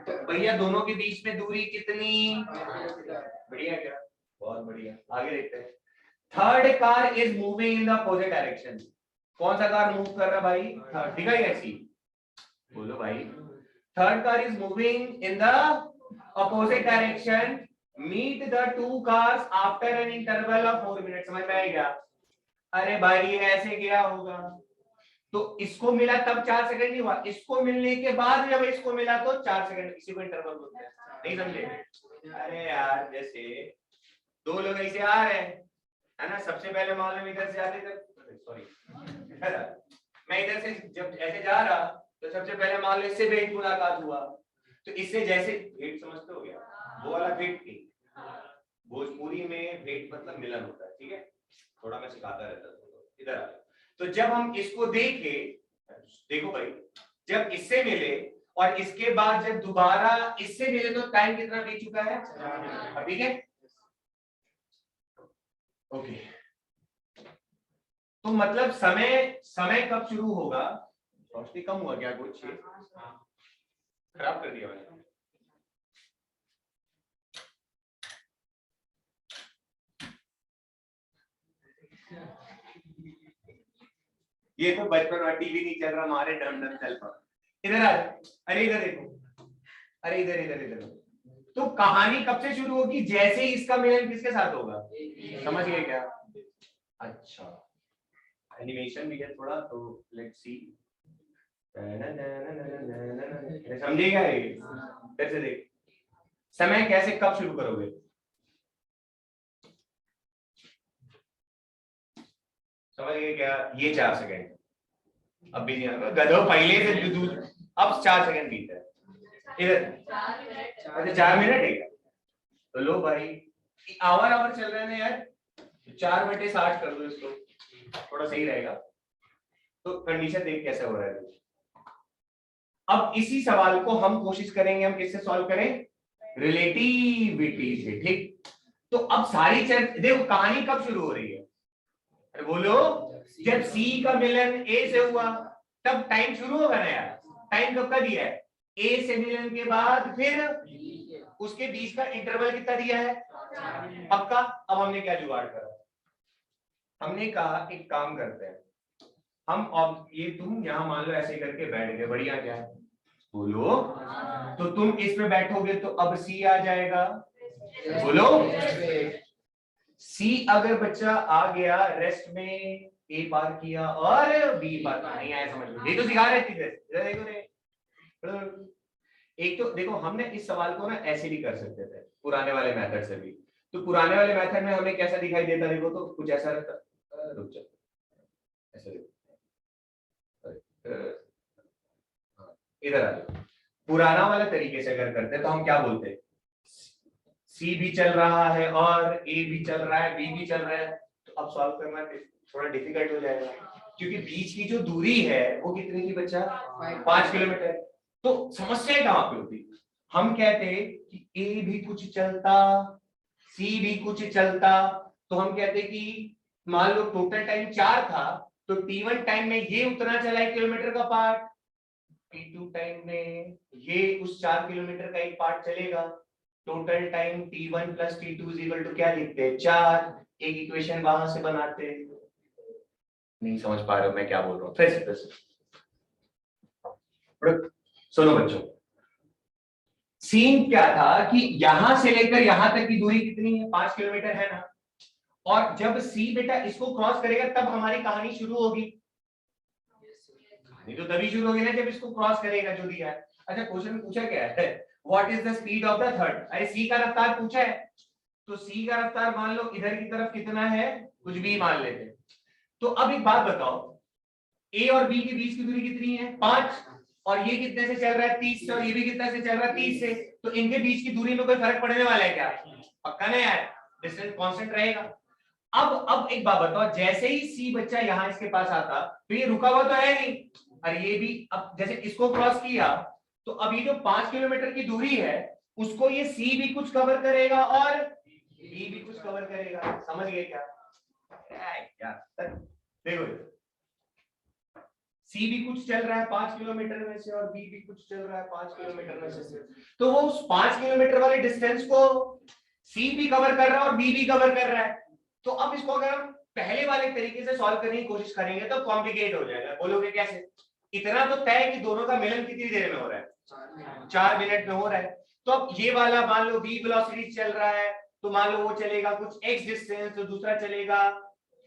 भैया दोनों के बीच में दूरी कितनी? बढ़िया क्या, बहुत बढ़िया। आगे देखते हैं। Third car is moving in the opposite direction. कौन सा कार मूव कर रहा है भाई? थर्ड, दिखा ही ऐसी, बोलो भाई। Third car is moving in the opposite direction, meet the 2 cars after an interval of 4 minute. समझ में आएगा? अरे भाई ये ऐसे गया होगा, तो इसको मिला तब 4 सेकंड नहीं हुआ, इसको मिलने के बाद जब इसको मिला तो 4 सेकंड, इसी को इंटरवल बोलते हैं। नहीं समझे? अरे यार जैसे 2 लोग ऐसे आ रहे हैं, है ना, सबसे पहले मालूम इधर से आते थे, सॉरी मैं इधर से जब ऐसे जा रहा तो सबसे पहले मान लो इससे भेंट मुलाकात हुआ, तो इससे जैसे भेंट समझते हो गया, वो वाला भेंट थी। भोजपुरी में भेंट मतलब मिलन होता है, ठीक है? थोड़ा मैं सिखाता रहता हूँ, इधर आ। तो जब हम इसको देखे, देखो भाई, जब इससे मिले और इसके बाद जब दोबारा इससे मिले तो टाइम कितना बीत चुका है? ठीक है, ओके। तो मतलब समय कब शुरू होगा? रोशनी कम हुआ क्या कुछ? खराब कर दिया मैंने। ये तो बचपन में टीवी नहीं चल रहा, हमारे डम डम चल पा। इधर आ, अरे इधर देखो, अरे इधर इधर इधर। तो कहानी कब से शुरू होगी? जैसे ही इसका मिलन किसके साथ होगा? समझ गए क्या? अच्छा एनिमेशन भी है थोड़ा, तो लेट्स सी। समझेगा ये? कैसे देख, समय कैसे कब शुरू करोगे? समझ गए क्या? ये 4 सेकंड अब भी नहीं, गधो पहले से दूर, अब 4 सेकंड बीता है इधर। अच्छा 4 मिनट है क्या? तो लो भाई, आवर चल रहे हैं यार, 4/60 कर दो इसको, थोड़ा सही रहेगा। तो कंडीशन देख कैसे हो रहा है। अब इसी सवाल को हम कोशिश करेंगे, हम किससे सॉल्व करें? रिलेटिविटी से, ठीक? तो अब सारी चर्चा देखो, कहानी कब शुरू हो रही है? अरे बोलो, जब सी का मिलन ए से हुआ तब टाइम शुरू होगा ना यार। टाइम कब का दिया है? ए से मिलन के बाद फिर उसके बीच का इंटरवल कितना दिया है? पक्का? अब हमने क्या जुगाड़ करा? हमने कहा एक काम करते हैं हम, अब ये तुम यहाँ मान लो ऐसे करके बैठ गए, बढ़िया क्या है? बोलो, तो तुम इस पे बैठोगे तो अब सी आ जाएगा, बोलो। सी अगर बच्चा आ गया रेस्ट में, ए पार किया और बी पार नहीं आया, समझ लो। ये तो सिखा रहे थे, इधर देखो रे। एक तो देखो हमने इस सवाल को ना ऐसे भी कर सकते थे पुराने वाले मेथड से भी। तो पुराने वाले मेथड में हमें कैसा दिखाई देता? देखो तो कुछ ऐसा रहता, रुक जा, ऐसे देखो, इधर आ जाओ। पुराना वाला तरीके से अगर करते हैं तो हम क्या बोलते हैं, सी भी चल रहा है और ए भी चल रहा है, बी भी चल रहा है, तो अब सॉल्व करना थोड़ा डिफिकल्ट हो जाएगा, क्योंकि बीच की जो दूरी है वो कितनी थी बच्चा, 5 किलोमीटर। तो समस्या कहां पे होती, हम कहते कि ए भी कुछ चलता, सी भी कुछ चलता, तो हम कहते कि मान लो टोटल टाइम 4 था, तो T1 टाइम में ये उतना चला 1 किलोमीटर का पार्ट, T2 टाइम में ये उस 4 किलोमीटर का एक पार्ट चलेगा, total time T1 plus T2 is equal to क्या लिखते हैं, 4। एक इक्वेशन वहां से बनाते हैं। नहीं समझ पा रहे हो मैं क्या बोल रहा हूँ, फिर से सुनो बच्चों, सीन क्या था कि यहां से लेकर यहां तक की दूरी कितनी है, 5 किलोमीटर है ना, और जब सी बेटा इसको क्रॉस करेगा तब हमारी कहानी शुरू होगी, कहानी तो तभी शुरू होगी ना जब इसको क्रॉस करेगा जो दिया है। अच्छा क्वेश्चन पूछा क्या है, what is the speed of the third, अरे सी का रफ्तार पूछा है, तो सी का रफ्तार मान लो इधर की तरफ कितना है, कुछ भी मान लेते हैं। तो अब एक बात बताओ, ए और बी के बीच की दूरी कितनी है, 5, और ये कितने से चल रहा है, 30 से, और ये भी कितने से चल रहा है, 30 से, तो इनके बीच की दूरी में कोई फर्क पड़ने वाला है क्या, पक्का नहीं यार, डिस्टेंस कांस्टेंट रहेगा। अब एक बात बताओ, जैसे ही सी बच्चा यहाँ इसके पास आता तो ये रुका हुआ तो है नहीं, और ये भी अब जैसे इसको क्रॉस किया, तो अब ये जो 5 किलोमीटर की दूरी है उसको ये सी भी कुछ कवर करेगा और बी भी कुछ कवर करेगा, समझ गए क्या, देखो सी भी कुछ चल रहा है 5 किलोमीटर में से और बी भी कुछ चल रहा है 5 किलोमीटर में से, तो वो उस 5 किलोमीटर वाले डिस्टेंस को सी भी कवर कर रहा है और बी भी कवर कर रहा है। तो अब इसको अगर हम पहले वाले तरीके से सॉल्व करने की कोशिश करेंगे तो कॉम्प्लिकेट हो जाएगा, बोलोगे कैसे, इतना तो तय कि दोनों का मिलन कितनी देर में हो रहा है, 4 मिनट में हो रहा है। तो अब ये वाला मान लो v वेलोसिटी चल रहा है, तो मान लो वो चलेगा कुछ x डिस्टेंस, तो दूसरा चलेगा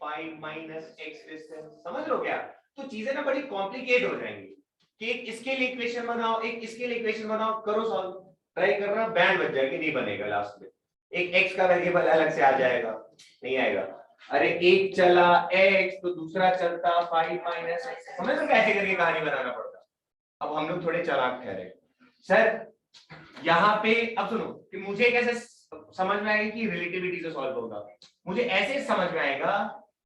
5 माइनस x डिस्टेंस, समझ लो क्या, तो चीजें ना बड़ी कॉम्प्लिकेट हो जाएंगी कि एक इसके लिए इक्वेशन बनाओ, एक इसके लिए इक्वेशन बनाओ, करो सॉल्व, ट्राई करना, बैंड बच जाएगी, नहीं बनेगा लास्ट में, एक x का वेरिएबल अलग से आ जाएगा, नहीं आएगा, अरे एक चला x तो दूसरा चलता 5 माइनस x, समझ लो कैसे करके कहानी बनाना पड़ता। अब हम लोग थोड़े चालाक ठहरे सर, यहाँ पे अब सुनो कि मुझे कैसे समझ में आएगा कि रिलेटिविटी से सॉल्व होगा, मुझे ऐसे समझ में आएगा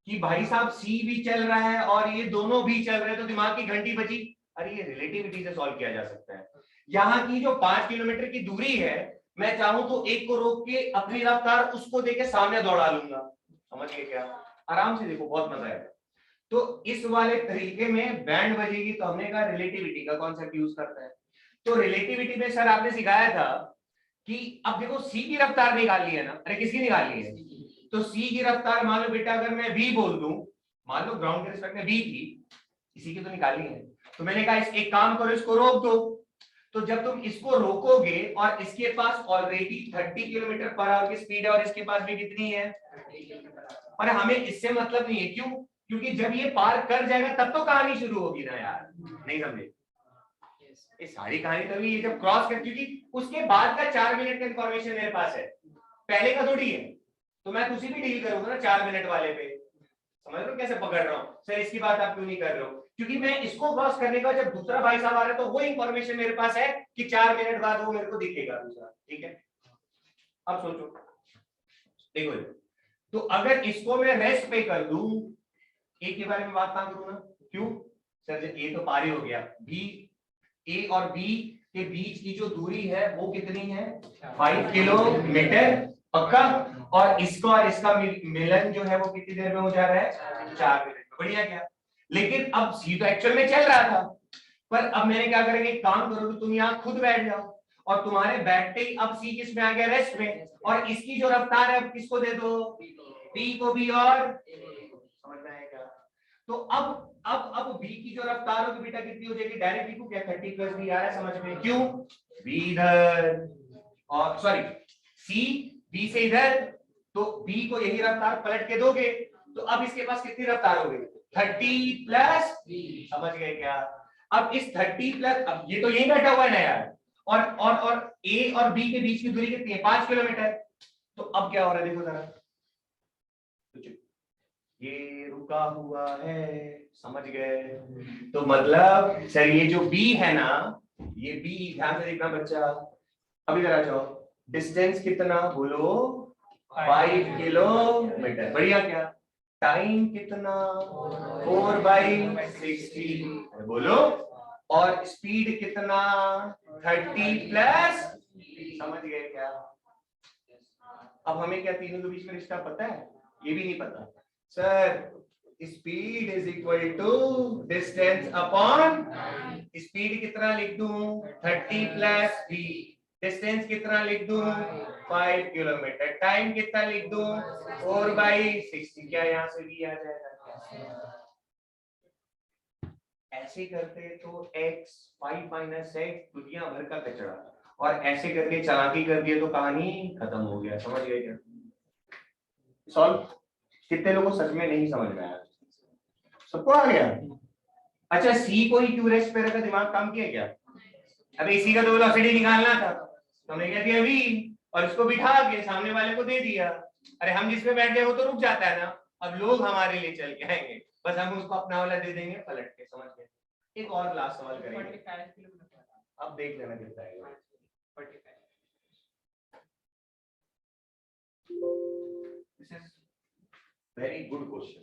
कि भाई साहब सी भी चल रहा है और ये दोनों भी चल रहे हैं, तो दिमाग की घंटी बची, अरे ये रिलेटिविटी से सॉल्व किया जा सकता है। यहाँ की जो 5 किलोमीटर की दूरी है, मैं चाहूं तो एक को रोक के अपनी रफ्तार उसको देके सामने दौड़ा लूंगा, समझ गए क्या, आराम से देखो बहुत मजा आएगा। तो इस वाले तरीके में बैंड बजेगी, तो हमने कहा रिलेटिविटी का कॉन्सेप्ट यूज करता है। तो रिलेटिविटी में सर आपने सिखाया था कि अब देखो सी की रफ्तार निकालनी है ना, अरे किसकी निकालनी है, तो सी की रफ्तार मान लो बेटा अगर मैं v बोल दूं, मान लो ग्राउंड के रिस्पेक्ट में v थी, इसी की तो निकालनी है, तो मैंने कहा एक काम करो इसको रोक दो, तो जब तुम इसको रोकोगे और इसके पास ऑलरेडी 30 किलोमीटर पर आवर की स्पीड है और इसके पास भी कितनी है, और हमें इससे मतलब नहीं है, क्यों, क्योंकि जब ये पार कर जाएगा तब तो कहानी शुरू होगी ना यार, नहीं समझे, ये सारी कहानी तभी ये जब क्रॉस कर, क्योंकि उसके बाद का 4 मिनट का इंफॉर्मेशन मेरे पास है, पहले का थोड़ी है, तो मैं उसी भी डील करूंगा ना 4 मिनट वाले पे, समझ रहे हो कैसे पकड़ रहा हूँ सर, इसकी बात आप क्यों नहीं कर रहे हो, क्योंकि मैं इसको क्रॉस करने का जब दूसरा भाई साहब आ रहा है तो वो इंफॉर्मेशन मेरे पास है कि 4 मिनट बाद वो मेरे को दिखेगा दूसरा, ठीक है। अब सोचो देखो, तो अगर इसको मैं रेस्ट पे कर दूं, ए के बारे में बात ना करूं ना, क्यों सर, ए तो पार ही हो गया, बी, ए और बी के बीच की जो दूरी है वो कितनी है, 5 किलोमीटर पक्का, और इसका और इसका मिलन जो है वो कितनी देर में हो जा रहा है, 4 मिनट में, बढ़िया क्या। लेकिन अब सी तो एक्चुअल में चल रहा था, पर अब मैंने क्या करेंगे, एक काम करो, तुम यहाँ खुद बैठ जाओ और तुम्हारे बैठते ही अब सी किस में आ गया, रेस्ट में, और इसकी जो रफ्तार है अब किसको दे दो, बी को भी, और समझ में आएगा। तो अब बी की जो रफ्तार होगी बेटा कितनी हो जाएगी, डायरेक्ट लिखूं क्या, 30 प्लस बी आ रहा है समझ में, क्यों, बी इधर और सॉरी सी बी से इधर, तो बी को यही रफ्तार पलट के दोगे, तो अब इसके पास कितनी रफ्तार होगी, 30 प्लस बी, समझ गए क्या। अब इस 30 प्लस, अब ये तो यही बैठा हुआ है ना यार, और ए और बी के बीच की दूरी कितनी है, 5 किलोमीटर, तो अब क्या हो रहा है देखो जरा, ये रुका हुआ है, समझ गए? तो मतलब सर ये जो बी है ना, ये बी, ध्यान से देखना बच्चा, अभी जरा जाओ, डिस्टेंस कितना बोलो, 5 किलोमीटर, बढ़िया। क्या टाइम कितना, 4/60 बोलो, और स्पीड कितना, 30+, समझ गए क्या? अब हमें क्या तीनों के बीच में रिश्ता पता है? ये भी नहीं पता sir. Speed is equal to distance upon, speed कितना लिख दूं, 30+v, डिस्टेंस कितना लिख दूं, 5 किलोमीटर, टाइम कितना लिख दूं, 4/60। क्या यहाँ से भी आ जाएगा? ऐसे करते तो x 5 - x दुनिया भर का कचरा, और ऐसे करके चालाकी कर दिया तो कहानी खत्म हो गया। समझ गए क्या? सॉल्व। कितने लोगों को सच में नहीं समझ में आया? सबको आ गया? अच्छा, सी को ही क्यों रेस्ट पे रखा, दिमाग काम किया क्या? अबे इसी का तो वेलोसिटी निकालना था, तो हमने क्या दिया v, और इसको बिठा के सामने वाले को दे दिया। अरे हम जिसपे बैठ गए वो तो रुक जाता है ना, अब लोग हमारे लिए चल के आएंगे, बस हम उसको अपना वाला दे देंगे पलट के। समझ गए? एक और लास्ट सवाल करेंगे, अब देख लेना कितना है। This is very good question.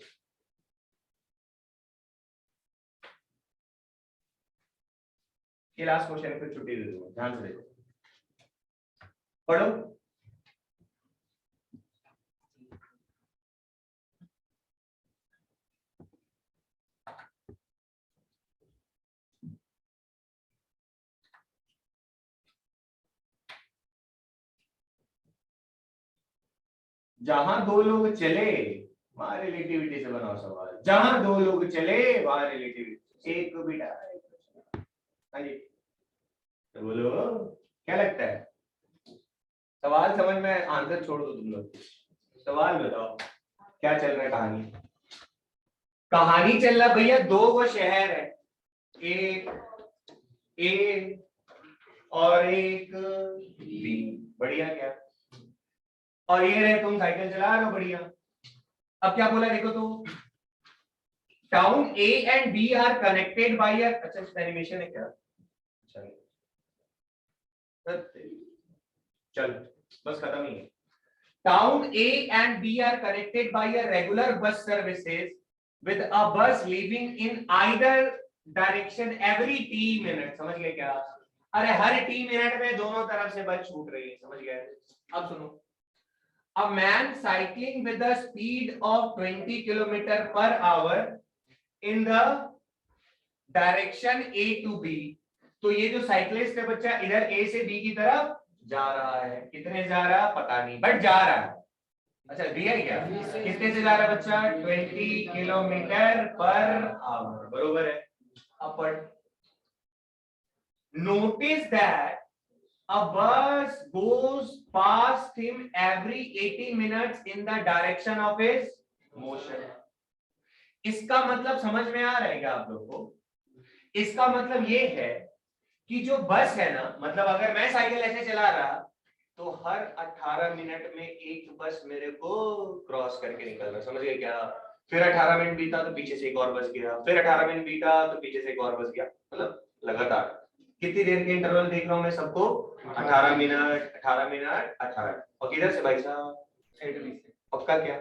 ये लास्ट क्वेश्चन है, फिर छुट्टी दे दूंगा। ध्यान से देखो, पढ़ो। जहां दो लोग चले वहां रिलेटिविटी से बनाओ सवाल। जहां दो लोग चले वहां रिलेटिविटी। एक बेटा, हाँ जी, तो बोलो क्या लगता है? सवाल समझ में, आंसर छोड़ दो तुम लोग, सवाल बताओ क्या चल रहा है? कहानी चल रहा भैया, दो वो शहर है, एक ए और एक बी, बढ़िया। क्या, और ये रहे तुम साइकिल चला रहे हो, बढ़िया। अब क्या बोला देखो तो, town A and B are connected by a, अच्छा एनिमेशन है क्या? चल बस खत्म ही है। Town A and B are connected by a regular bus services with a bus leaving in either direction every t minute। समझ गए क्या? अरे हर t मिनट में दोनों तरफ से बस छूट रही है। समझ गए? अब सुनो, a man cycling with a speed of 20 km/h in the direction A to B। तो ये जो साइक्लिस्ट है बच्चा, इधर A से B की तरफ जा रहा है। कितने जा रहा है पता नहीं, बट जा रहा है। अच्छा दिया क्या? कितने से जा रहा है बच्चा? 20 km/h, बरोबर है। Upward. Notice that a bus goes past him every 80 minutes in the direction of his motion। इसका मतलब समझ में आ रहा है क्या आप लोग को? इसका मतलब ये है कि जो बस है ना, मतलब अगर मैं साइकिल ऐसे चला रहा तो हर 18 मिनट में एक बस मेरे को क्रॉस करके निकल रहा। समझ गए क्या? फिर 18 मिनट बीता तो पीछे से एक और बस गया, फिर 18 मिनट बीता तो पीछे से एक और बस गया, मतलब लगातार। कितनी देर के इंटरवल देख रहा हूं मैं सबको? 18 मिनट 18 मिनट 18। और किधर से भाई साहब? पक्का क्या?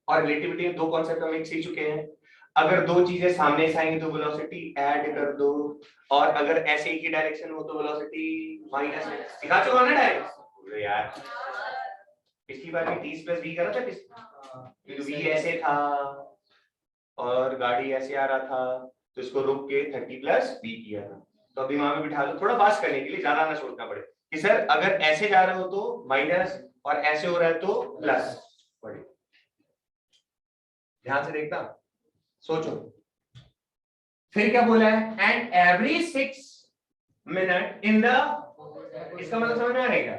और रिलेटिविटी में दो कॉन्सेप्ट हम एक सीख चुके हैं। अगर दो चीजें सामने से आएंगी तो वेलोसिटी ऐड कर दो, और अगर ऐसे एक ही डायरेक्शन हो तो वेलोसिटी माइनस। सिखा चुका ना डायरेक्ट यार, पिछली बार भी 30+v करा था, v ऐसे था और गाड़ी ऐसे आ रहा था, तो इसको रोक के 30+v किया था। तो अभी दिमाग में बिठा दो, थोड़ा पास करने के लिए, ज्यादा ना सोचना पड़े कि सर अगर ऐसे जा रहे हो तो माइनस और ऐसे हो रहा है तो प्लस। ध्यान से देखना, सोचो। फिर क्या बोला है? And every 6 minute in the, इसका मतलब समझ में आ रहा है क्या?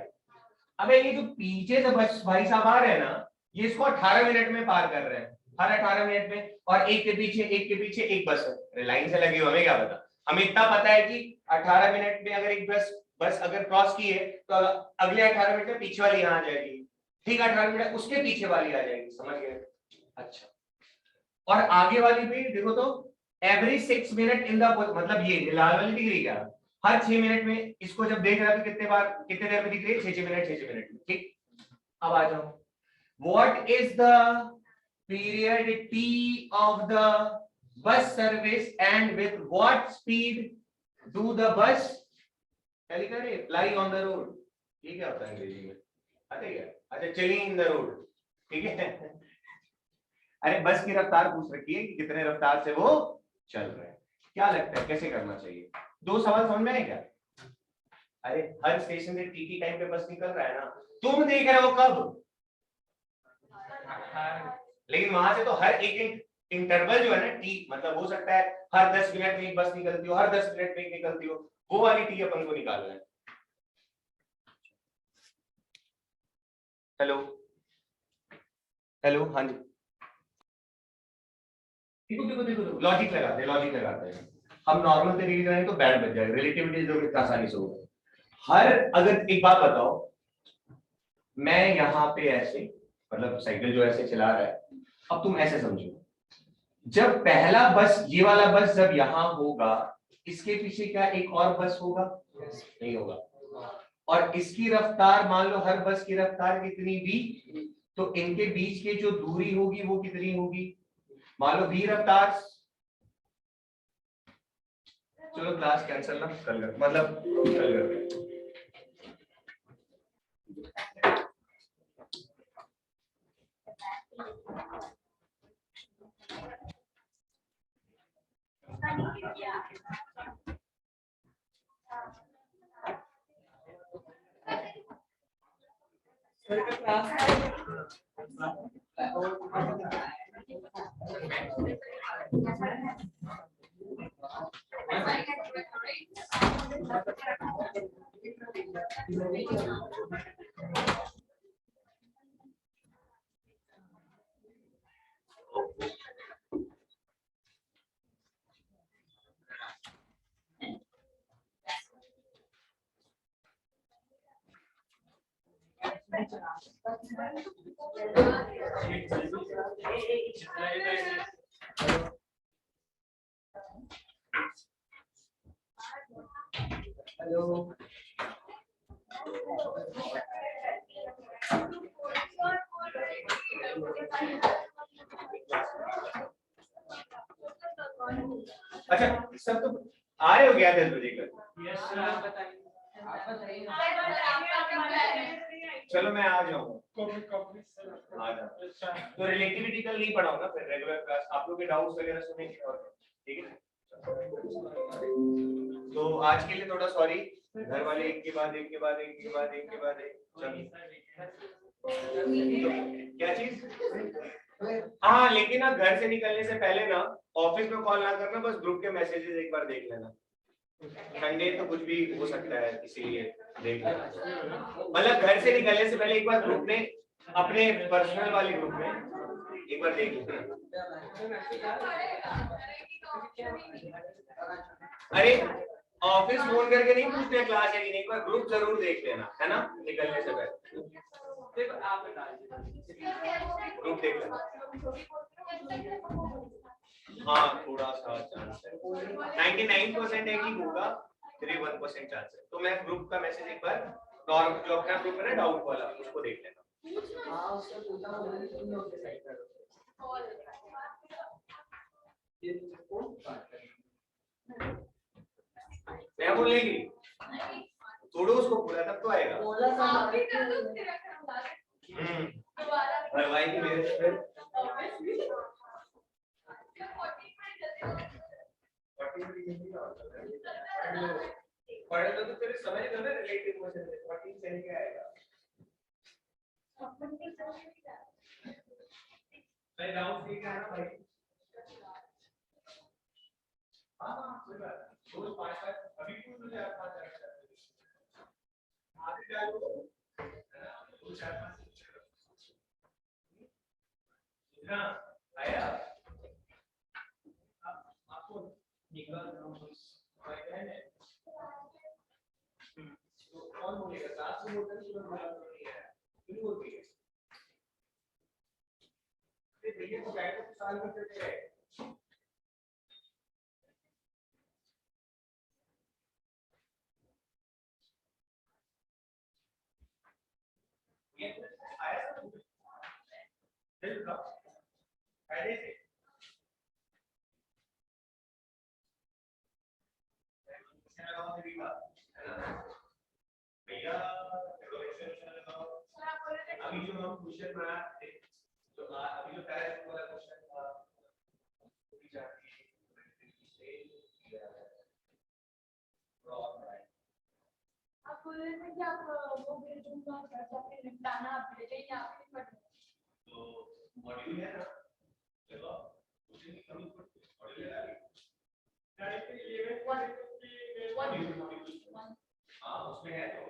अबे ये जो पीछे से बस भाई साहब आ रहे हैं ना, ये इसको 18 मिनट में पार कर रहे हैं, हर 18 मिनट में, और एक के पीछे एक बस है। लाइन से लगी हो, हमें क्या पता? हमें इतना पता है कि 18 मिनट में अगर एक बस अगर क्रॉस की है तो अगले 18 मिनट में पीछे वाली यहाँ आ जाएगी, ठीक 18 मिनट उसके पीछे वाली आ जाएगी। समझ गए? अच्छा, और आगे वाली पे देखो तो एवरी 6 मिनट इन द, मतलब ये लाल वाली डिग्री क्या, हर 6 मिनट में इसको जब देख रहा है तो कितने बार, कितने देर में दिख रही है, 6 मिनट 6 मिनट में, ठीक। अब आ जाओ, what is the period T of the bus service and with what speed do the bus fly on the road, ये क्या होता है अंग्रेजी में, आता है क्या, अच्छा चलिंग इन द रोड, ठीक है। अरे बस की रफ्तार पूछ रखी है कि कितने रफ्तार से वो चल रहा है, क्या लगता है कैसे करना चाहिए, दो सवाल समझ में आए क्या। अरे हर स्टेशन से टी टाइम पे बस निकल रहा है ना, तुम देख रहे हो कब, लेकिन वहां से तो हर एक इंटरवल जो है ना टी, मतलब हो सकता है हर 10 मिनट में एक बस निकलती हो, हर 10 मिनट में एक निकलती हो, वो वाली टी अपन को निकालना है। हेलो हेलो, हाँ जी, देखो लॉजिक लगाते हैं हम, नॉर्मल तरीके से करें तो बैंड बच जाएगा, रिलेटिविटी जो कितना आसानी से होगा। हर, अगर एक बात बताओ, मैं यहाँ पे ऐसे, मतलब साइकिल जो ऐसे चला रहा है, अब तुम ऐसे समझो, जब पहला बस, ये वाला बस जब यहाँ होगा, इसके पीछे क्या एक और बस होगा, नहीं होगा, और इसकी रफ्तार मान लो हर बस की रफ्तार कितनी v, तो इनके बीच की जो दूरी होगी वो कितनी होगी, मान लो v रफ्तार। चलो क्लास कैंसिल ना, कल कर, मतलब कल करते हैं। हेलो, अच्छा सब तो आ रहे हो गया 10 बजे का, चलो मैं आ जाऊंगा, आ जाऊंगा। तो रिलेटिविटी कल नहीं पढ़ाऊंगा ना, फिर रेगुलर क्लास आप लोग के डाउट्स वगैरह सुनेंगे, और ठीक है। तो आज के लिए थोड़ा सॉरी, घर वाले एक के बाद एक के बाद एक के बाद एक के बाद एक, क्या चीज, हाँ लेकिन ना घर से निकलने से पहले ना ऑफिस में कॉल ना करना, बस ग्रुप के मैसेजेस एक बार देख लेना, संडे तो कुछ भी हो सकता है, इसीलिए देख लेना, मतलब घर से निकलने से पहले एक बार ग्रुप में, अपने पर्सनल वाले ग्रुप में एक बार देख लेना। अरे ऑफिस फोन करके नहीं पूछते क्लास है कि नहीं, एक बार ग्रुप जरूर देख लेना, है ना, निकलने से पहले ग्रुप देख लेना। हाँ थोड़ा सा चांस है, 99% है कि होगा, 1% चांस है, तो मैं ग्रुप का मैसेज एक बार, नॉर्मल जो अपना ग्रुप है ना डाउट वाला, उसको देख लेना। मैं बोलेगी तोड़ो उसको पूरा, तब तो आएगा। भाई मेरे पढ़े तो तेरे समझ में ना, रिलेटिव क्वेश्चन 14 से क्या आएगा, भाई डाउट ठीक है ना भाई, हाँ कोई बात नहीं, रोज 5 अभी क्यों मुझे आप बात करते हैं, आगे डालो है ना, 2-4-5 ना आया, आपको निकाल है तो कौन बोलेगा, क्लास में बोलते हैं क्यों बोलती है, भैया को साल में करते रहे। भैया अभी जो हम क्वेश्चन बना थे तो अभी जो पहला वाला क्वेश्चन था पूरी जाती है आप बोल रहे थे कि आप वो भेजूंगा पैसा पे निपटाना आप भेजे या आप नहीं पढ़ तो मॉड्यूल है ना चलो क्वेश्चन की कमी मॉड्यूल है डायरेक्ट 11 हां उसमें है तो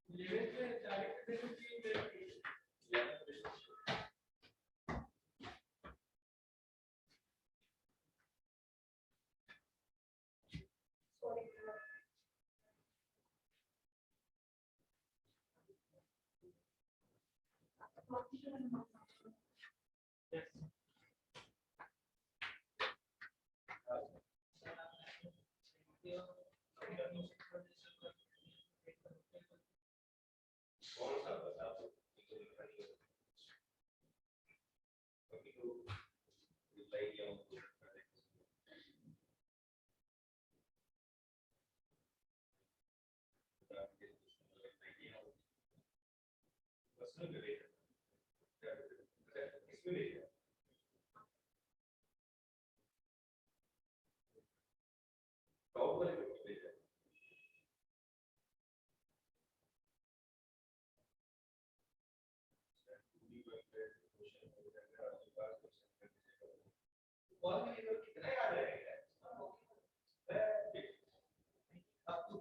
11 से डायरेक्ट कौन सा बता दो अभी तो रिप्लाई किया हूं पर्सनल पे भेजा इसमें भेजा टॉप वाले पे भेजा कॉल में कितना याद रहेगा आपको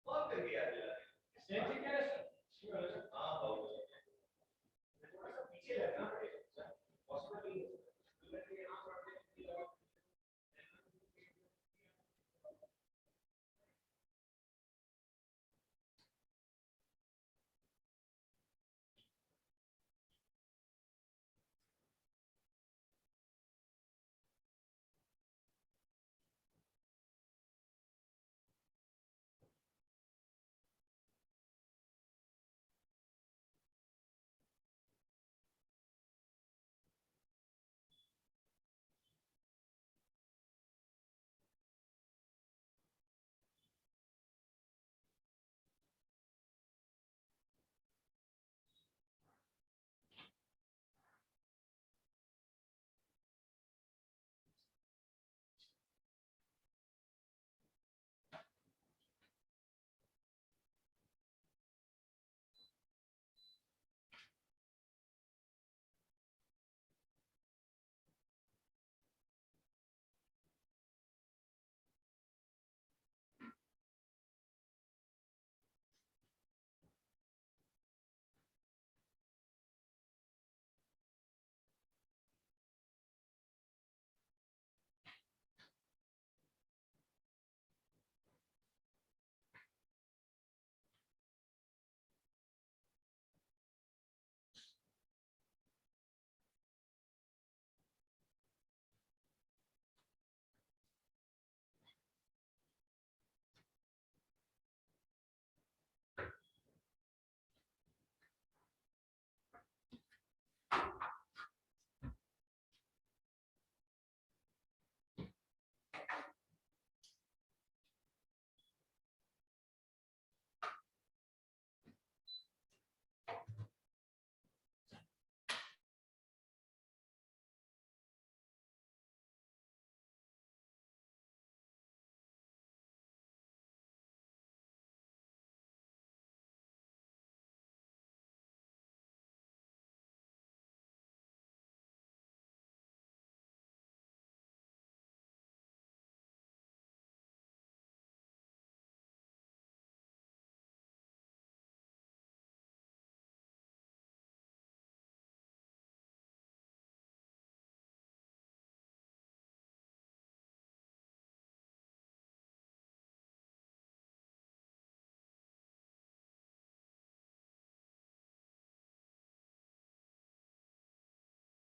और कर दिया